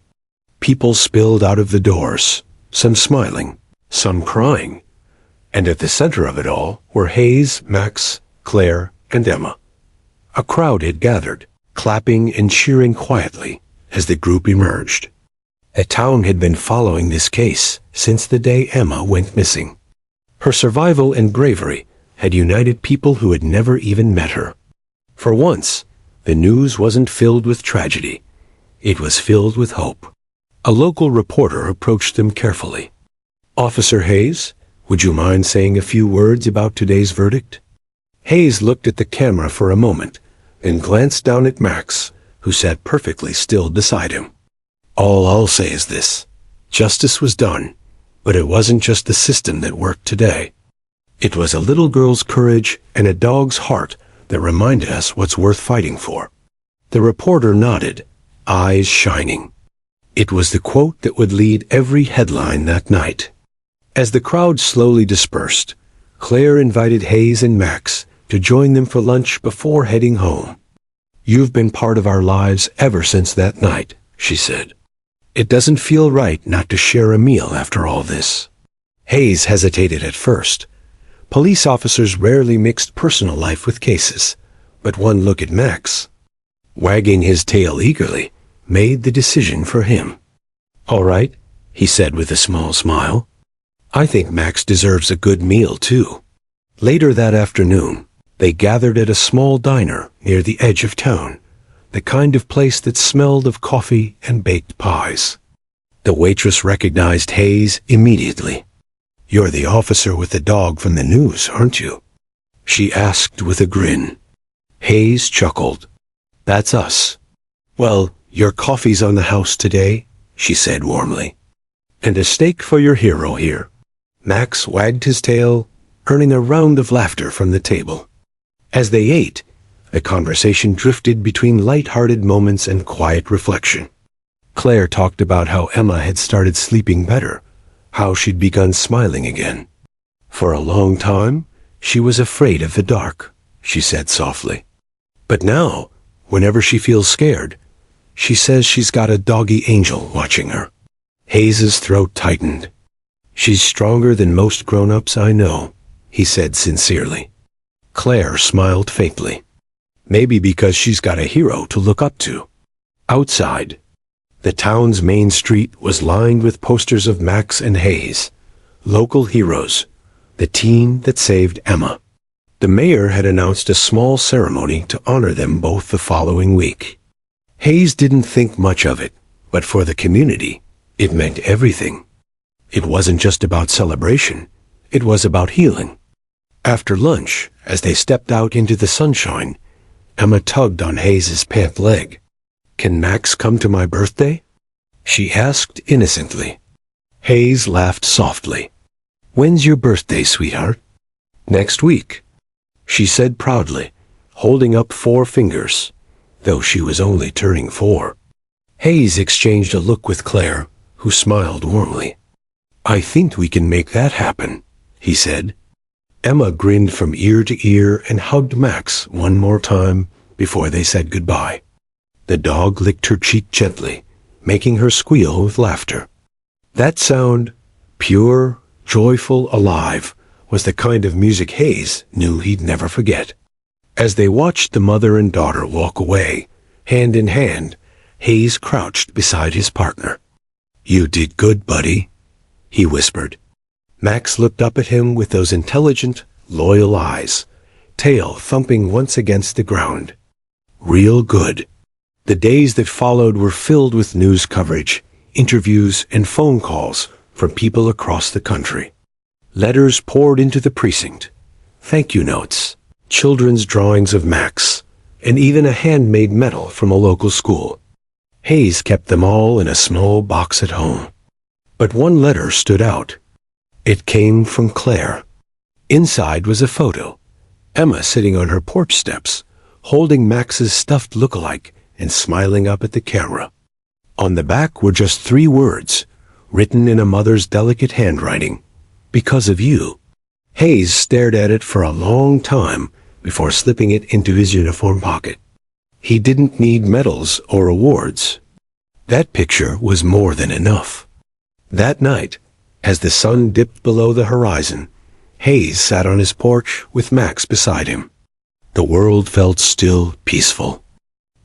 People spilled out of the doors, some smiling, some crying, and at the center of it all were Hayes, Max, Claire, and Emma. A crowd had gathered, clapping and cheering quietly as the group emerged. A town had been following this case since the day Emma went missing. Her survival and bravery had united people who had never even met her. For once, the news wasn't filled with tragedy. It was filled with hope. A local reporter approached them carefully. "Officer Hayes, would you mind saying a few words about today's verdict?" Hayes looked at the camera for a moment, then glanced down at Max, who sat perfectly still beside him. "All I'll say is this. Justice was done, but it wasn't just the system that worked today. It was a little girl's courage and a dog's heart that reminded us what's worth fighting for." The reporter nodded, eyes shining. It was the quote that would lead every headline that night. As the crowd slowly dispersed, Claire invited Hayes and Max to join them for lunch before heading home. "You've been part of our lives ever since that night," she said. "It doesn't feel right not to share a meal after all this." Hayes hesitated at first. Police officers rarely mixed personal life with cases, but one look at Max, wagging his tail eagerly, made the decision for him. "All right," he said with a small smile. "I think Max deserves a good meal too." Later that afternoon, they gathered at a small diner near the edge of town, the kind of place that smelled of coffee and baked pies. The waitress recognized Hayes immediately. "You're the officer with the dog from the news, aren't you?" she asked with a grin. Hayes chuckled. "That's us." "Well, your coffee's on the house today," she said warmly. "And a steak for your hero here." Max wagged his tail, earning a round of laughter from the table. As they ate, a conversation drifted between light-hearted moments and quiet reflection. Claire talked about how Emma had started sleeping better, how she'd begun smiling again. "For a long time, she was afraid of the dark," she said softly. "But now, whenever she feels scared, she says she's got a doggy angel watching her." Hayes's throat tightened. "She's stronger than most grown-ups I know," he said sincerely. Claire smiled faintly. Maybe because she's got a hero to look up to. Outside, the town's main street was lined with posters of Max and Hayes, local heroes, the team that saved Emma. The mayor had announced a small ceremony to honor them both the following week. Hayes didn't think much of it, but for the community, it meant everything. It wasn't just about celebration, it was about healing. After lunch, as they stepped out into the sunshine, Emma tugged on Hayes's pant leg. "Can Max come to my birthday?" she asked innocently. Hayes laughed softly. "When's your birthday, sweetheart?" "Next week," she said proudly, holding up 4 fingers, though she was only turning 4. Hayes exchanged a look with Claire, who smiled warmly. "I think we can make that happen," he said. Emma grinned from ear to ear and hugged Max one more time before they said goodbye. The dog licked her cheek gently, making her squeal with laughter. That sound, pure, joyful, alive, was the kind of music Hayes knew he'd never forget. As they watched the mother and daughter walk away, hand in hand, Hayes crouched beside his partner. "You did good, buddy," he whispered. Max looked up at him with those intelligent, loyal eyes, tail thumping once against the ground. Real good. The days that followed were filled with news coverage, interviews, and phone calls from people across the country. Letters poured into the precinct, thank you notes, children's drawings of Max, and even a handmade medal from a local school. Hayes kept them all in a small box at home. But one letter stood out. It came from Claire. Inside was a photo. Emma sitting on her porch steps, holding Max's stuffed look-alike and smiling up at the camera. On the back were just 3 words, written in a mother's delicate handwriting. "Because of you." Hayes stared at it for a long time before slipping it into his uniform pocket. He didn't need medals or awards. That picture was more than enough. That night, as the sun dipped below the horizon, Hayes sat on his porch with Max beside him. The world felt still, peaceful.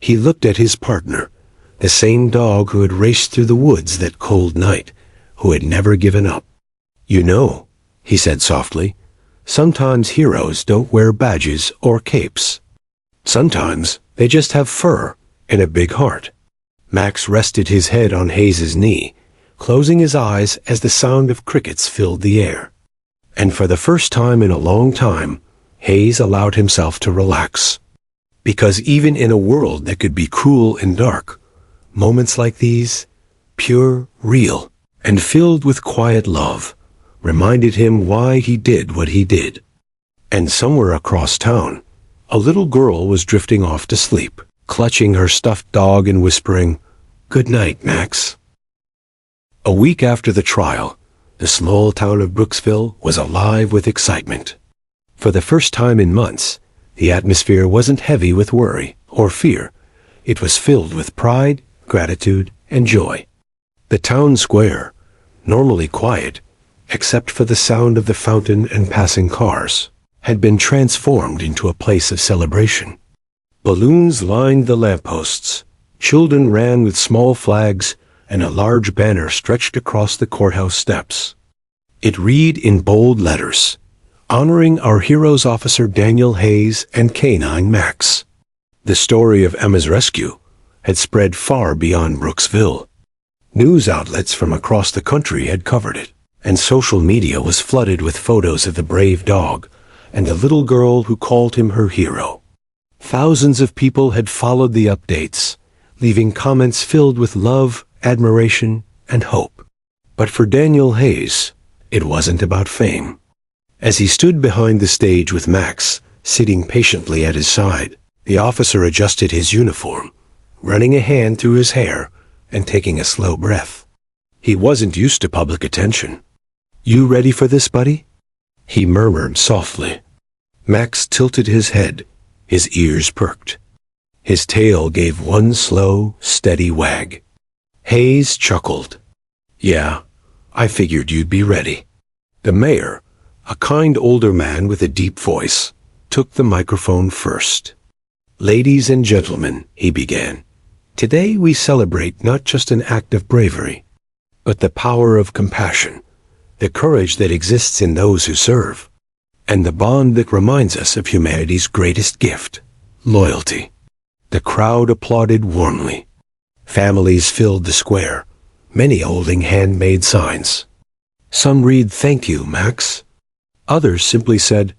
He looked at his partner, the same dog who had raced through the woods that cold night, who had never given up. "You know," he said softly, "sometimes heroes don't wear badges or capes. Sometimes they just have fur and a big heart." Max rested his head on Hayes's knee, closing his eyes as the sound of crickets filled the air. And for the first time in a long time, Hayes allowed himself to relax. Because even in a world that could be cruel and dark, moments like these, pure, real, and filled with quiet love, reminded him why he did what he did. And somewhere across town, a little girl was drifting off to sleep, clutching her stuffed dog and whispering, "Good night, Max." A week after the trial, the small town of Brooksville was alive with excitement. For the first time in months, the atmosphere wasn't heavy with worry or fear. It was filled with pride, gratitude, and joy. The town square, normally quiet, except for the sound of the fountain and passing cars, had been transformed into a place of celebration. Balloons lined the lampposts, children ran with small flags, and a large banner stretched across the courthouse steps. It read in bold letters, "Honoring our heroes Officer Daniel Hayes and Canine Max." The story of Emma's rescue had spread far beyond Brooksville. News outlets from across the country had covered it, and social media was flooded with photos of the brave dog and the little girl who called him her hero. Thousands of people had followed the updates, leaving comments filled with love, admiration, and hope. But for Daniel Hayes, it wasn't about fame. As he stood behind the stage with Max, sitting patiently at his side, the officer adjusted his uniform, running a hand through his hair and taking a slow breath. He wasn't used to public attention. "You ready for this, buddy?" he murmured softly. Max tilted his head, his ears perked. His tail gave one slow, steady wag. Hayes chuckled. "Yeah, I figured you'd be ready." The mayor, a kind older man with a deep voice, took the microphone first. "Ladies and gentlemen," he began, "today we celebrate not just an act of bravery, but the power of compassion, the courage that exists in those who serve, and the bond that reminds us of humanity's greatest gift, loyalty." The crowd applauded warmly. Families filled the square, many holding handmade signs. Some read, "Thank you, Max." Others simply said,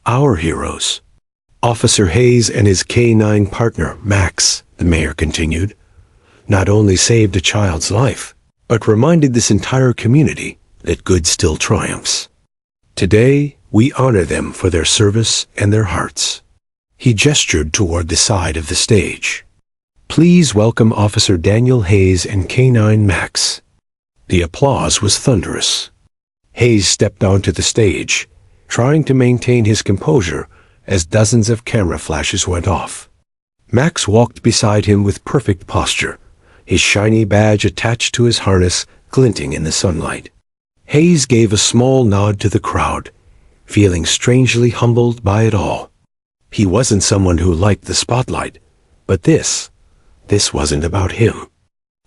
"Our heroes." Officer Hayes and his K-9 partner, Max, the mayor continued, not only saved a child's life, but reminded this entire community that good still triumphs. Today, we honor them for their service and their hearts. He gestured toward the side of the stage. "Please welcome Officer Daniel Hayes and K-9 Max." The applause was thunderous. Hayes stepped onto the stage, trying to maintain his composure as dozens of camera flashes went off. Max walked beside him with perfect posture, his shiny badge attached to his harness glinting in the sunlight. Hayes gave a small nod to the crowd, feeling strangely humbled by it all. He wasn't someone who liked the spotlight, but this wasn't about him.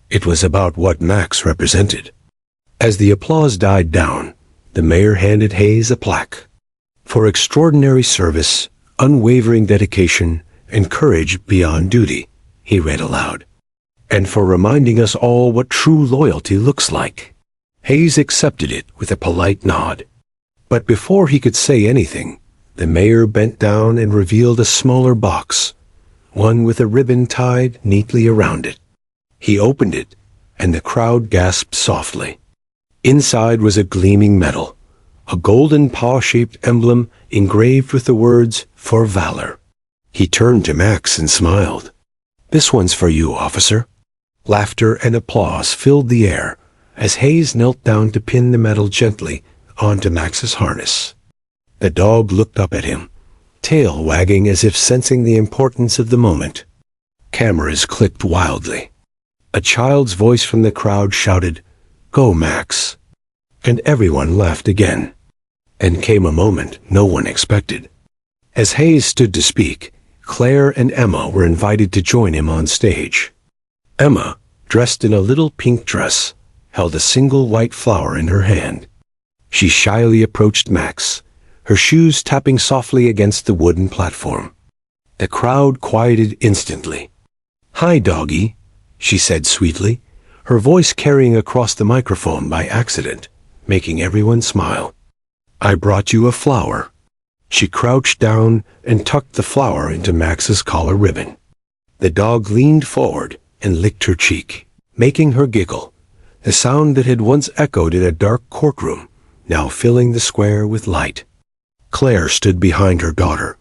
It was about what Max represented. As the applause died down, the mayor handed Hayes a plaque. "For extraordinary service, unwavering dedication, and courage beyond duty," he read aloud. "And for reminding us all what true loyalty looks like." Hayes accepted it with a polite nod. But before he could say anything, the mayor bent down and revealed a smaller box, one with a ribbon tied neatly around it. He opened it, and the crowd gasped softly. Inside was a gleaming medal, a golden paw-shaped emblem engraved with the words, "For Valor." He turned to Max and smiled. "This one's for you, officer." Laughter and applause filled the air as Hayes knelt down to pin the medal gently onto Max's harness. The dog looked up at him, tail wagging as if sensing the importance of the moment. Cameras clicked wildly. A child's voice from the crowd shouted, "Go, Max!" And everyone laughed again. And came a moment no one expected. As Hayes stood to speak, Claire and Emma were invited to join him on stage. Emma, dressed in a little pink dress, held a single white flower in her hand. She shyly approached Max, her shoes tapping softly against the wooden platform. The crowd quieted instantly. "Hi, doggy," she said sweetly, her voice carrying across the microphone by accident, making everyone smile. "I brought you a flower." She crouched down and tucked the flower into Max's collar ribbon. The dog leaned forward and licked her cheek, making her giggle, a sound that had once echoed in a dark courtroom, now filling the square with light. Claire stood behind her daughter,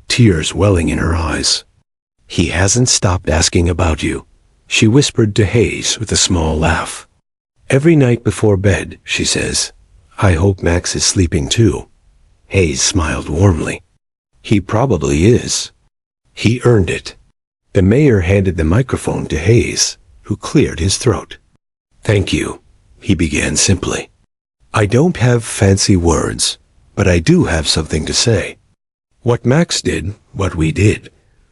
tears welling in her eyes. "He hasn't stopped asking about you," she whispered to Hayes with a small laugh. "Every night before bed," she says, "I hope Max is sleeping too." Hayes smiled warmly. "He probably is. He earned it." The mayor handed the microphone to Hayes, who cleared his throat. "Thank you," he began simply. "I don't have fancy words, but I do have something to say. What Max did, what we did,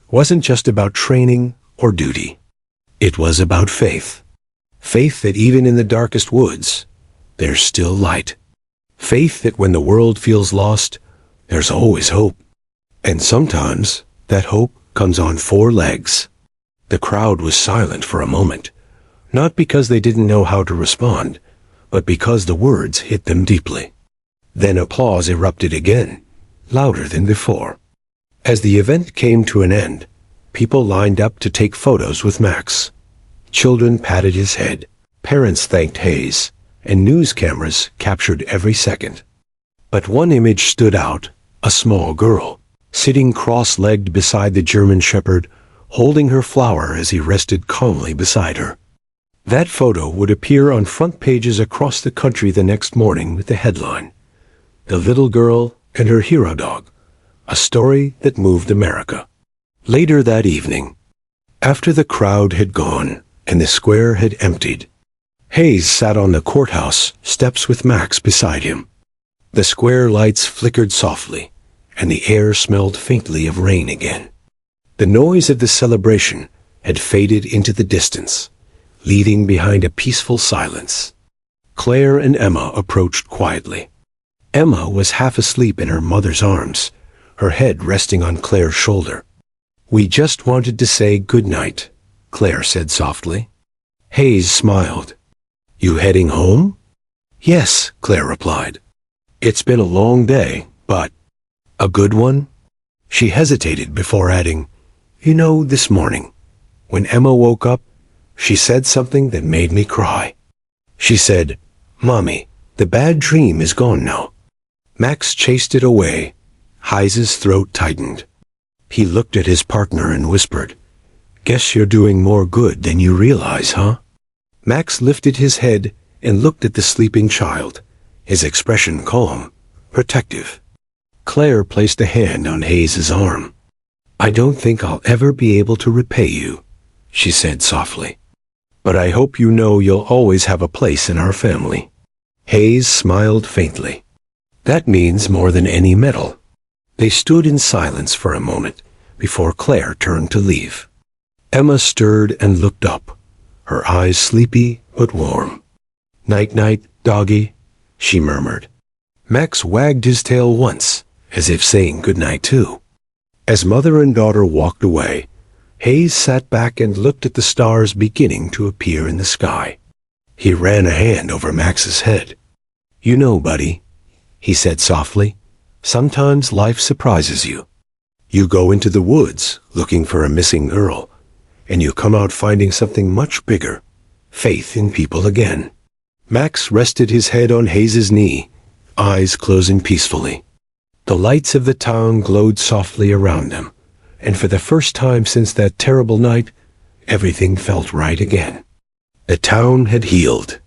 wasn't just about training or duty. It was about faith. Faith that even in the darkest woods, there's still light. Faith that when the world feels lost, there's always hope. And sometimes that hope comes on 4 legs." The crowd was silent for a moment, not because they didn't know how to respond, but because the words hit them deeply. Then applause erupted again, louder than before. As the event came to an end, people lined up to take photos with Max. Children patted his head, parents thanked Hayes, and news cameras captured every second. But one image stood out, a small girl, sitting cross-legged beside the German Shepherd, holding her flower as he rested calmly beside her. That photo would appear on front pages across the country the next morning with the headline, "The Little Girl and Her Hero Dog, a Story That Moved America." Later that evening, after the crowd had gone and the square had emptied, Hayes sat on the courthouse steps with Max beside him. The square lights flickered softly, and the air smelled faintly of rain again. The noise of the celebration had faded into the distance, leaving behind a peaceful silence. Claire and Emma approached quietly. Emma was half asleep in her mother's arms, her head resting on Claire's shoulder. "We just wanted to say good night," Claire said softly. Hayes smiled. "You heading home?" "Yes," Claire replied. "It's been a long day, but a good one?" She hesitated before adding, "You know, this morning, when Emma woke up, she said something that made me cry. She said, 'Mommy, the bad dream is gone now.'" Max chased it away. Hayes' throat tightened. He looked at his partner and whispered, "Guess you're doing more good than you realize, huh?" Max lifted his head and looked at the sleeping child, his expression calm, protective. Claire placed a hand on Hayes' arm. "I don't think I'll ever be able to repay you," she said softly. "But I hope you know you'll always have a place in our family." Hayes smiled faintly. "That means more than any medal." They stood in silence for a moment before Claire turned to leave. Emma stirred and looked up, her eyes sleepy but warm. "Night-night, doggy," she murmured. Max wagged his tail once, as if saying goodnight too. As mother and daughter walked away, Hayes sat back and looked at the stars beginning to appear in the sky. He ran a hand over Max's head. "You know, buddy," he said softly, "sometimes life surprises you. You go into the woods looking for a missing girl, and you come out finding something much bigger, faith in people again." Max rested his head on Hayes' knee, eyes closing peacefully. The lights of the town glowed softly around them, and for the first time since that terrible night, everything felt right again. The town had healed.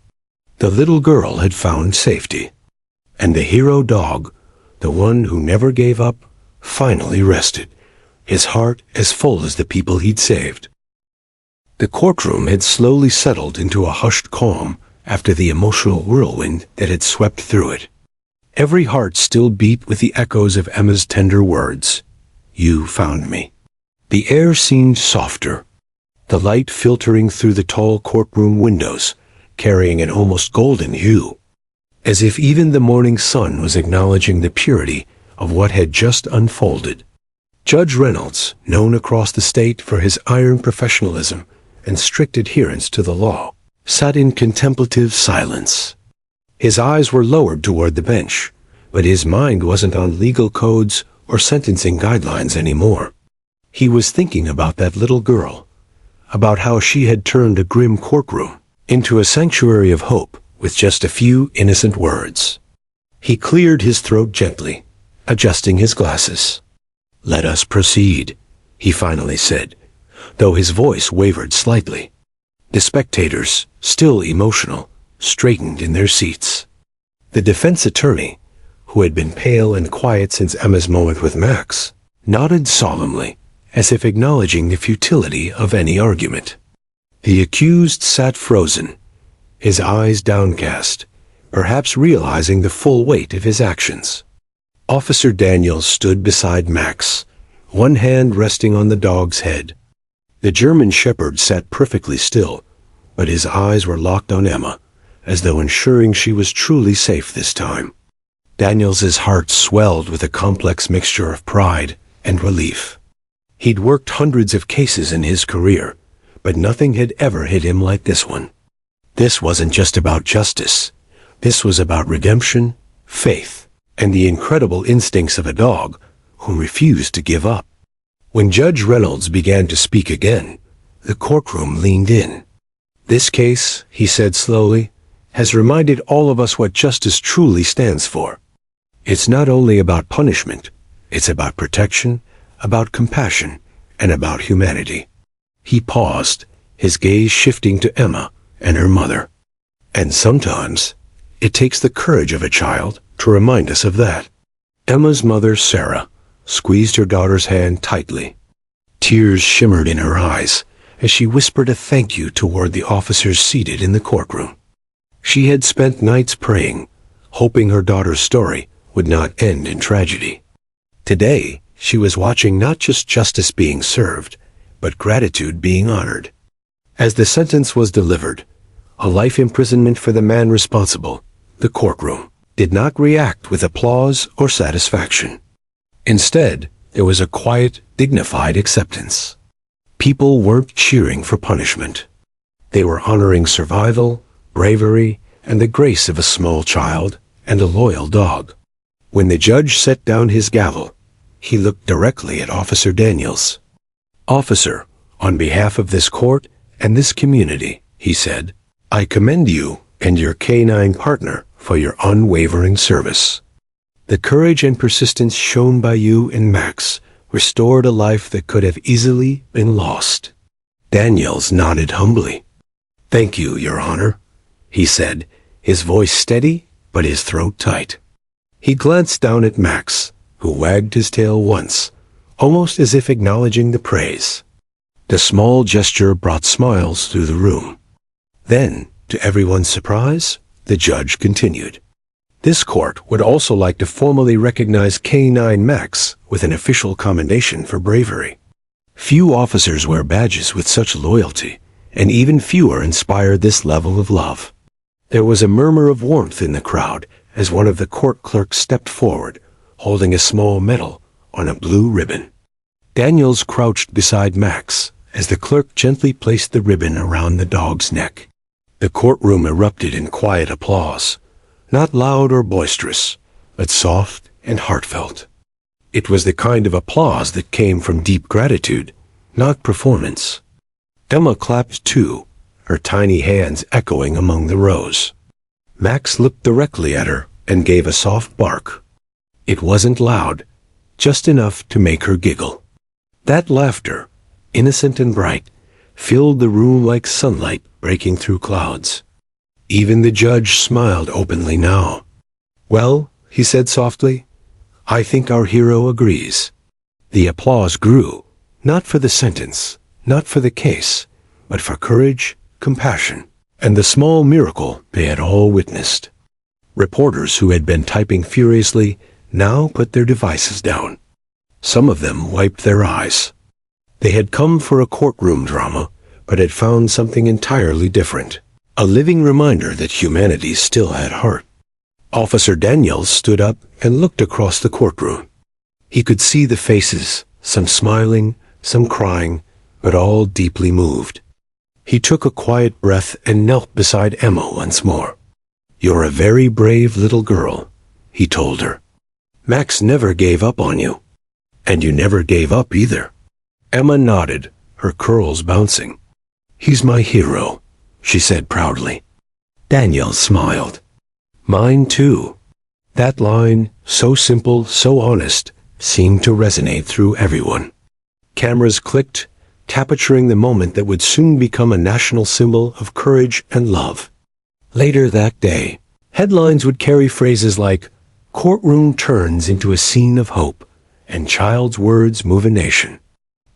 The little girl had found safety. And the hero dog, the one who never gave up, finally rested, his heart as full as the people he'd saved. The courtroom had slowly settled into a hushed calm after the emotional whirlwind that had swept through it. Every heart still beat with the echoes of Emma's tender words, "You found me." The air seemed softer, the light filtering through the tall courtroom windows, carrying an almost golden hue, as if even the morning sun was acknowledging the purity of what had just unfolded. Judge Reynolds, known across the state for his iron professionalism and strict adherence to the law, sat in contemplative silence. His eyes were lowered toward the bench, but his mind wasn't on legal codes or sentencing guidelines anymore. He was thinking about that little girl, about how she had turned a grim courtroom into a sanctuary of hope with just a few innocent words. He cleared his throat gently, adjusting his glasses. "Let us proceed," he finally said, though his voice wavered slightly. The spectators, still emotional, straightened in their seats. The defense attorney, who had been pale and quiet since Emma's moment with Max, nodded solemnly, as if acknowledging the futility of any argument. The accused sat frozen, his eyes downcast, perhaps realizing the full weight of his actions. Officer Daniels stood beside Max, one hand resting on the dog's head. The German shepherd sat perfectly still, but his eyes were locked on Emma, as though ensuring she was truly safe this time. Daniels's heart swelled with a complex mixture of pride and relief. He'd worked hundreds of cases in his career, but nothing had ever hit him like this one. This wasn't just about justice. This was about redemption, faith, and the incredible instincts of a dog who refused to give up. When Judge Reynolds began to speak again, the courtroom leaned in. "This case," he said slowly, "has reminded all of us what justice truly stands for. It's not only about punishment, it's about protection, about compassion, and about humanity." He paused, his gaze shifting to Emma and her mother. "And sometimes, it takes the courage of a child to remind us of that." Emma's mother, Sarah, squeezed her daughter's hand tightly. Tears shimmered in her eyes as she whispered a thank you toward the officers seated in the courtroom. She had spent nights praying, hoping her daughter's story would not end in tragedy. Today, She was watching not just justice being served, but gratitude being honored. As the sentence was delivered, a life imprisonment for the man responsible, the courtroom did not react with applause or satisfaction. Instead, there was a quiet, dignified acceptance. People weren't cheering for punishment. They were honoring survival, bravery, and the grace of a small child and a loyal dog. When the judge set down his gavel, he looked directly at Officer Daniels. "Officer, on behalf of this court and this community," he said, "I commend you and your canine partner for your unwavering service. The courage and persistence shown by you and Max restored a life that could have easily been lost." Daniels nodded humbly. "Thank you, Your Honor," he said, his voice steady but his throat tight. He glanced down at Max, who wagged his tail once, almost as if acknowledging the praise. The small gesture brought smiles through the room. Then, to everyone's surprise, the judge continued. "This court would also like to formally recognize K9 Max with an official commendation for bravery. Few officers wear badges with such loyalty, and even fewer inspire this level of love." There was a murmur of warmth in the crowd as one of the court clerks stepped forward, holding a small medal on a blue ribbon. Daniels crouched beside Max as the clerk gently placed the ribbon around the dog's neck. The courtroom erupted in quiet applause, not loud or boisterous, but soft and heartfelt. It was the kind of applause that came from deep gratitude, not performance. Emma clapped too, her tiny hands echoing among the rows. Max looked directly at her and gave a soft bark. It wasn't loud, just enough to make her giggle. That laughter, innocent and bright, filled the room like sunlight breaking through clouds. Even the judge smiled openly now. "Well," he said softly, "I think our hero agrees." The applause grew, not for the sentence, not for the case, but for courage, compassion, and the small miracle they had all witnessed. Reporters who had been typing furiously now put their devices down. Some of them wiped their eyes. They had come for a courtroom drama, but had found something entirely different. A living reminder that humanity still had heart. Officer Daniels stood up and looked across the courtroom. He could see the faces, some smiling, some crying, but all deeply moved. He took a quiet breath and knelt beside Emma once more. "You're a very brave little girl," he told her. "Max never gave up on you. And you never gave up either." Emma nodded, her curls bouncing. "He's my hero," she said proudly. Daniel smiled. "Mine too." That line, so simple, so honest, seemed to resonate through everyone. Cameras clicked, capturing the moment that would soon become a national symbol of courage and love. Later that day, headlines would carry phrases like, "Courtroom turns into a scene of hope," and "Child's words move a nation."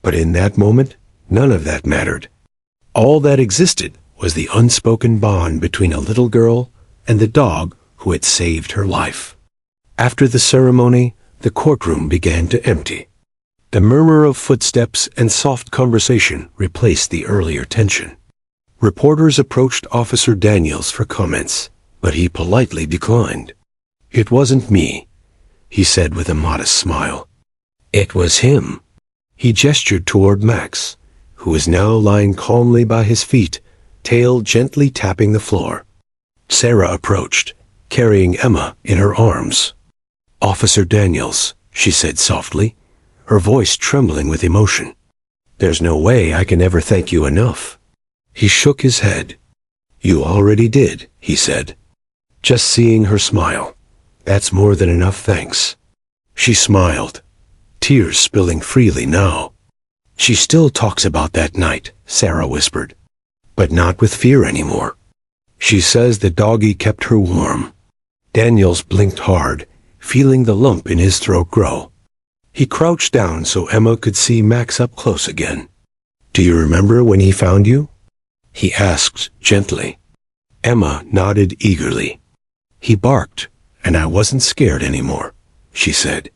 But in that moment, none of that mattered. All that existed was the unspoken bond between a little girl and the dog who had saved her life. After the ceremony, the courtroom began to empty. The murmur of footsteps and soft conversation replaced the earlier tension. Reporters approached Officer Daniels for comments, but he politely declined. "It wasn't me," he said with a modest smile. "It was him." He gestured toward Max, who was now lying calmly by his feet, tail gently tapping the floor. Sarah approached, carrying Emma in her arms. "Officer Daniels," she said softly, her voice trembling with emotion. "There's no way I can ever thank you enough." He shook his head. "You already did," he said. Just seeing her smile, "That's more than enough thanks." She smiled, tears spilling freely now. "She still talks about that night," Sarah whispered, "but not with fear anymore. She says the doggy kept her warm." Daniels blinked hard, feeling the lump in his throat grow. He crouched down so Emma could see Max up close again. "Do you remember when he found you?" he asked gently. Emma nodded eagerly. "He barked, and I wasn't scared anymore," she said.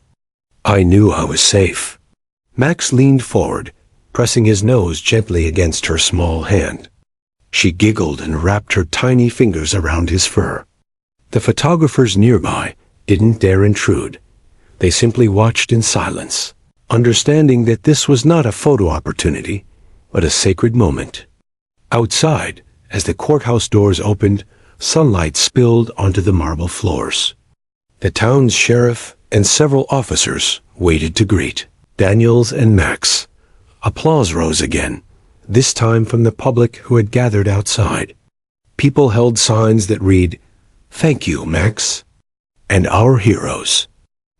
I knew I was safe. Max leaned forward, pressing his nose gently against her small hand. She giggled and wrapped her tiny fingers around his fur. The photographers nearby didn't dare intrude. They simply watched in silence, understanding that this was not a photo opportunity, but a sacred moment. Outside, as the courthouse doors opened, sunlight spilled onto the marble floors. The town's sheriff and several officers waited to greet Daniels and Max. Applause rose again, this time from the public who had gathered outside. People held signs that read, "Thank you, Max," and "Our heroes."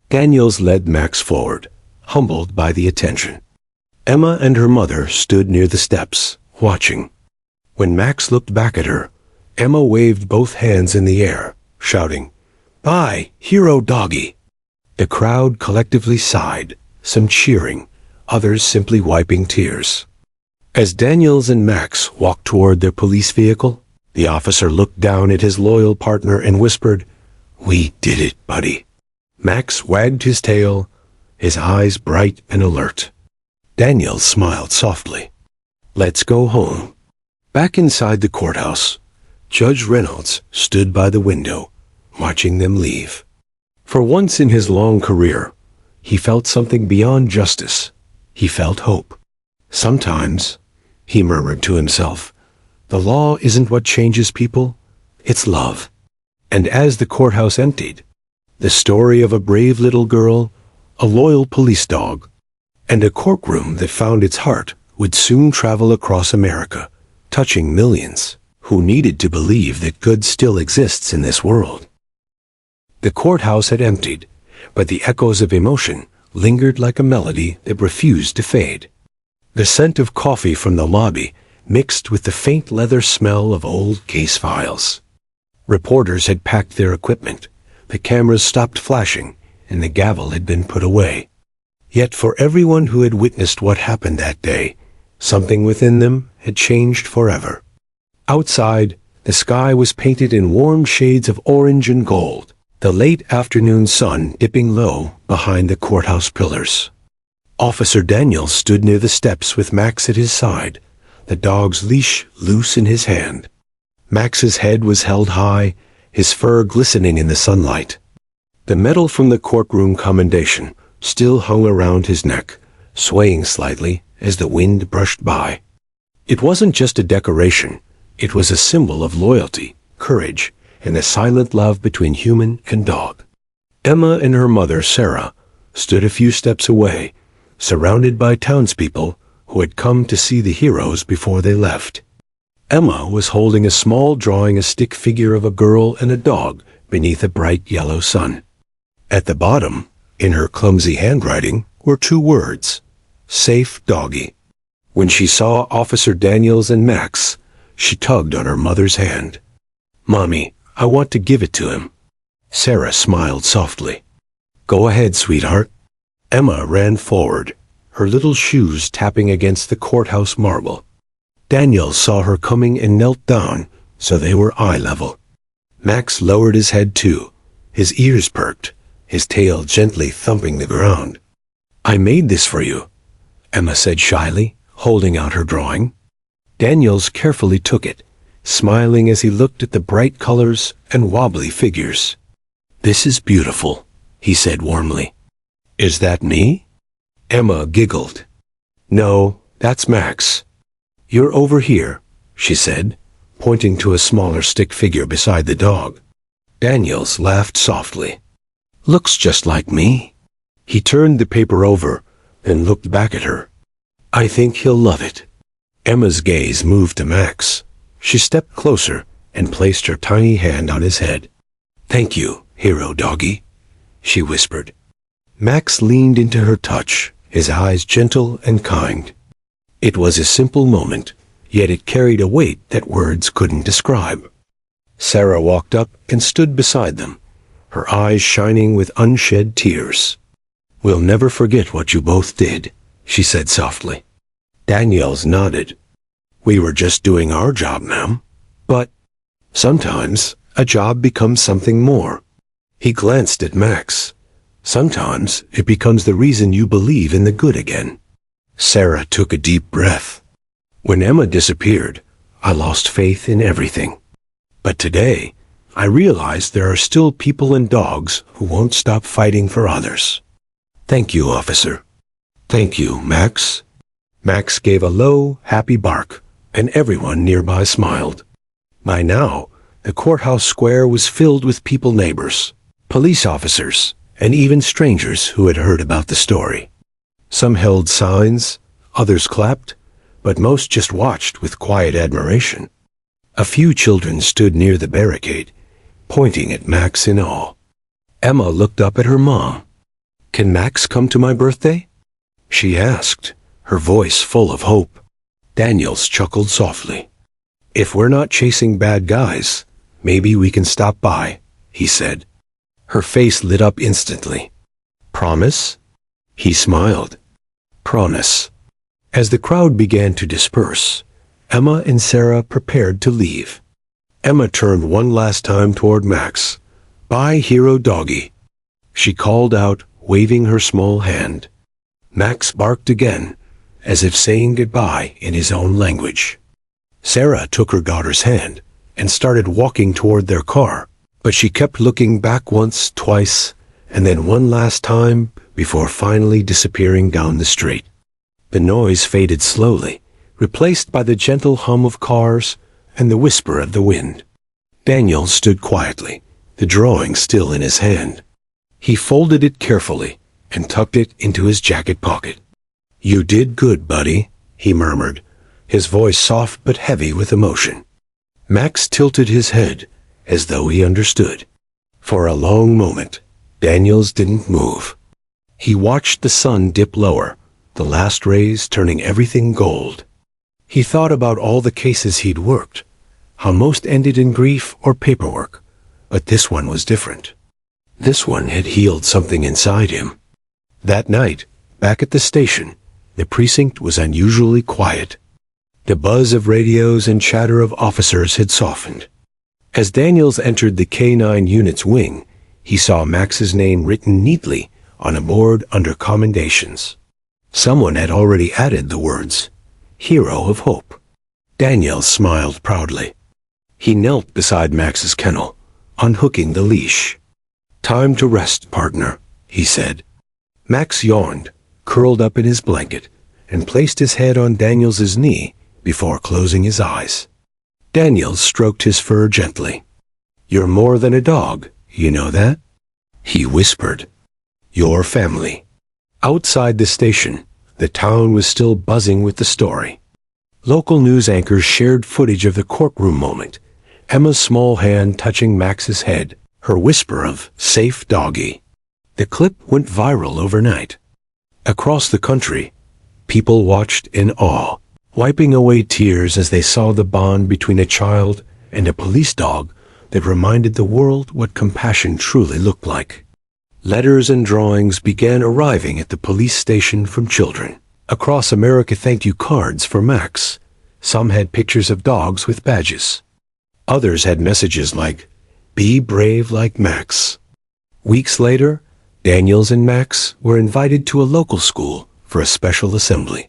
Daniels led Max forward, humbled by the attention. Emma and her mother stood near the steps, watching. When Max looked back at her, Emma waved both hands in the air, shouting, "Bye, hero doggy." The crowd collectively sighed, some cheering, others simply wiping tears. As Daniels and Max walked toward their police vehicle, the officer looked down at his loyal partner and whispered, "We did it, buddy." Max wagged his tail, his eyes bright and alert. Daniels smiled softly. "Let's go home." Back inside the courthouse, Judge Reynolds stood by the window, watching them leave. For once in his long career, he felt something beyond justice. He felt hope. Sometimes, he murmured to himself, the law isn't what changes people, it's love. And as the courthouse emptied, the story of a brave little girl, a loyal police dog, and a courtroom that found its heart would soon travel across America, touching millions who needed to believe that good still exists in this world. The courthouse had emptied, but the echoes of emotion lingered like a melody that refused to fade. The scent of coffee from the lobby mixed with the faint leather smell of old case files. Reporters had packed their equipment, the cameras stopped flashing, and the gavel had been put away. Yet for everyone who had witnessed what happened that day, something within them had changed forever. Outside, the sky was painted in warm shades of orange and gold, the late afternoon sun dipping low behind the courthouse pillars. Officer Daniels stood near the steps with Max at his side, the dog's leash loose in his hand. Max's head was held high, his fur glistening in the sunlight. The medal from the courtroom commendation still hung around his neck, swaying slightly as the wind brushed by. It wasn't just a decoration, it was a symbol of loyalty, courage, and the silent love between human and dog. Emma and her mother, Sarah, stood a few steps away, surrounded by townspeople who had come to see the heroes before they left. Emma was holding a small drawing-a-stick figure of a girl and a dog beneath a bright yellow sun. At the bottom, in her clumsy handwriting, were 2 words, "Safe Doggy." When she saw Officer Daniels and Max, she tugged on her mother's hand. "Mommy, I want to give it to him." Sarah smiled softly. "Go ahead, sweetheart." Emma ran forward, her little shoes tapping against the courthouse marble. Daniels saw her coming and knelt down, so they were eye level. Max lowered his head too, his ears perked, his tail gently thumping the ground. "I made this for you," Emma said shyly, holding out her drawing. Daniels carefully took it, smiling as he looked at the bright colors and wobbly figures. "This is beautiful," he said warmly. "Is that me?" Emma giggled. "No, that's Max." "You're over here," she said, pointing to a smaller stick figure beside the dog. Daniels laughed softly. "Looks just like me." He turned the paper over and looked back at her. "I think he'll love it." Emma's gaze moved to Max. She stepped closer and placed her tiny hand on his head. "Thank you, hero doggy," she whispered. Max leaned into her touch, his eyes gentle and kind. It was a simple moment, yet it carried a weight that words couldn't describe. Sarah walked up and stood beside them, her eyes shining with unshed tears. "We'll never forget what you both did," she said softly. Daniels nodded. "We were just doing our job, ma'am. But sometimes a job becomes something more." He glanced at Max. Sometimes it becomes the reason you believe in the good again. Sarah took a deep breath. When Emma disappeared, I lost faith in everything. But today, I realized there are still people and dogs who won't stop fighting for others. Thank you, officer. Thank you, Max. Max gave a low, happy bark, and everyone nearby smiled. By now, the courthouse square was filled with people, neighbors, police officers, and even strangers who had heard about the story. Some held signs, others clapped, but most just watched with quiet admiration. A few children stood near the barricade, pointing at Max in awe. Emma looked up at her mom. "Can Max come to my birthday?" she asked, her voice full of hope. Daniels chuckled softly. "If we're not chasing bad guys, maybe we can stop by," he said. Her face lit up instantly. "Promise?" He smiled. "Promise." As the crowd began to disperse, Emma and Sarah prepared to leave. Emma turned one last time toward Max. "Bye, hero doggy," she called out, waving her small hand. Max barked again, as if saying goodbye in his own language. Sarah took her daughter's hand and started walking toward their car, but she kept looking back once, twice, and then one last time before finally disappearing down the street. The noise faded slowly, replaced by the gentle hum of cars and the whisper of the wind. Daniel stood quietly, the drawing still in his hand. He folded it carefully and tucked it into his jacket pocket. "You did good, buddy," he murmured, his voice soft but heavy with emotion. Max tilted his head, as though he understood. For a long moment, Daniels didn't move. He watched the sun dip lower, the last rays turning everything gold. He thought about all the cases he'd worked, how most ended in grief or paperwork, but this one was different. This one had healed something inside him. That night, back at the station, the precinct was unusually quiet. The buzz of radios and chatter of officers had softened. As Daniels entered the K-9 unit's wing, he saw Max's name written neatly on a board under commendations. Someone had already added the words, "Hero of Hope." Daniels smiled proudly. He knelt beside Max's kennel, unhooking the leash. "Time to rest, partner," he said. Max yawned, curled up in his blanket, and placed his head on Daniels's knee before closing his eyes. Daniels stroked his fur gently. "You're more than a dog, you know that?" he whispered. "Your family." Outside the station, the town was still buzzing with the story. Local news anchors shared footage of the courtroom moment, Emma's small hand touching Max's head, her whisper of "safe doggy." The clip went viral overnight. Across the country, people watched in awe, wiping away tears as they saw the bond between a child and a police dog that reminded the world what compassion truly looked like. Letters and drawings began arriving at the police station from children. Across America, thank you cards for Max. Some had pictures of dogs with badges. Others had messages like, "Be brave like Max." Weeks later, Daniels and Max were invited to a local school for a special assembly.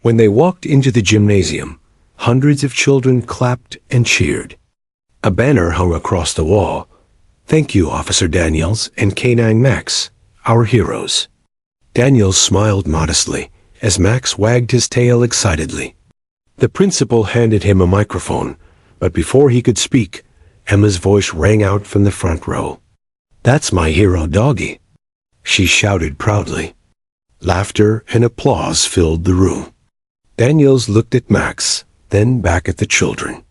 When they walked into the gymnasium, hundreds of children clapped and cheered. A banner hung across the wall. "Thank you, Officer Daniels and K-9 Max, our heroes." Daniels smiled modestly as Max wagged his tail excitedly. The principal handed him a microphone, but before he could speak, Emma's voice rang out from the front row. "That's my hero doggy," she shouted proudly. Laughter and applause filled the room. Daniels looked at Max, then back at the children.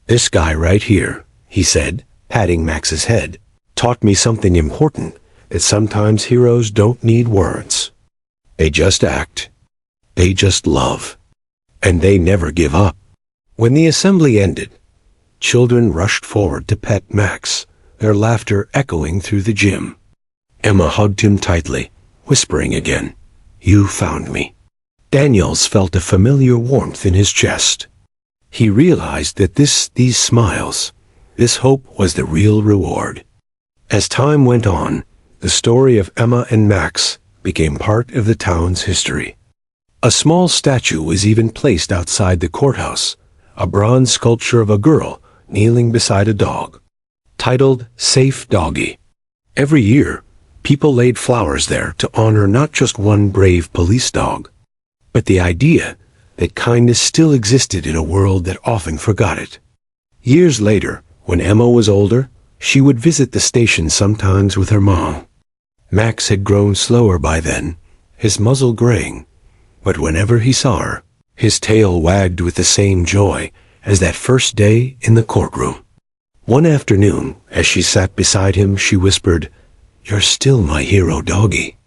"This guy right here," he said, patting Max's head, "taught me something important, that sometimes heroes don't need words. They just act. They just love. And they never give up." When the assembly ended, children rushed forward to pet Max, their laughter echoing through the gym. Emma hugged him tightly, whispering again, "You found me." Daniels felt a familiar warmth in his chest. He realized that these smiles, this hope was the real reward. As time went on, the story of Emma and Max became part of the town's history. A small statue was even placed outside the courthouse, a bronze sculpture of a girl kneeling beside a dog, titled Safe Doggy. Every year, people laid flowers there to honor not just one brave police dog, but the idea that kindness still existed in a world that often forgot it. Years later, when Emma was older, she would visit the station sometimes with her mom. Max had grown slower by then, his muzzle graying, but whenever he saw her, his tail wagged with the same joy as that first day in the courtroom. One afternoon, as she sat beside him, she whispered, "You're still my hero, doggy."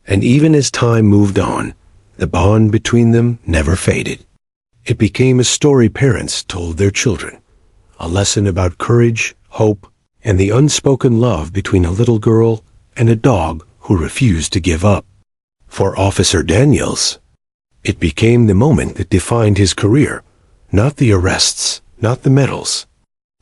And even as time moved on, the bond between them never faded. It became a story parents told their children, a lesson about courage, hope, and the unspoken love between a little girl and a dog who refused to give up. For Officer Daniels, it became the moment that defined his career, not the arrests, not the medals,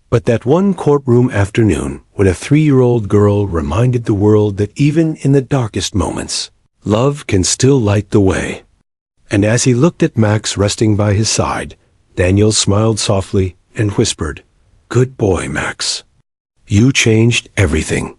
but that one courtroom afternoon when a 3-year-old girl reminded the world that even in the darkest moments, love can still light the way. And as he looked at Max resting by his side, Daniel smiled softly and whispered, "Good boy, Max. You changed everything."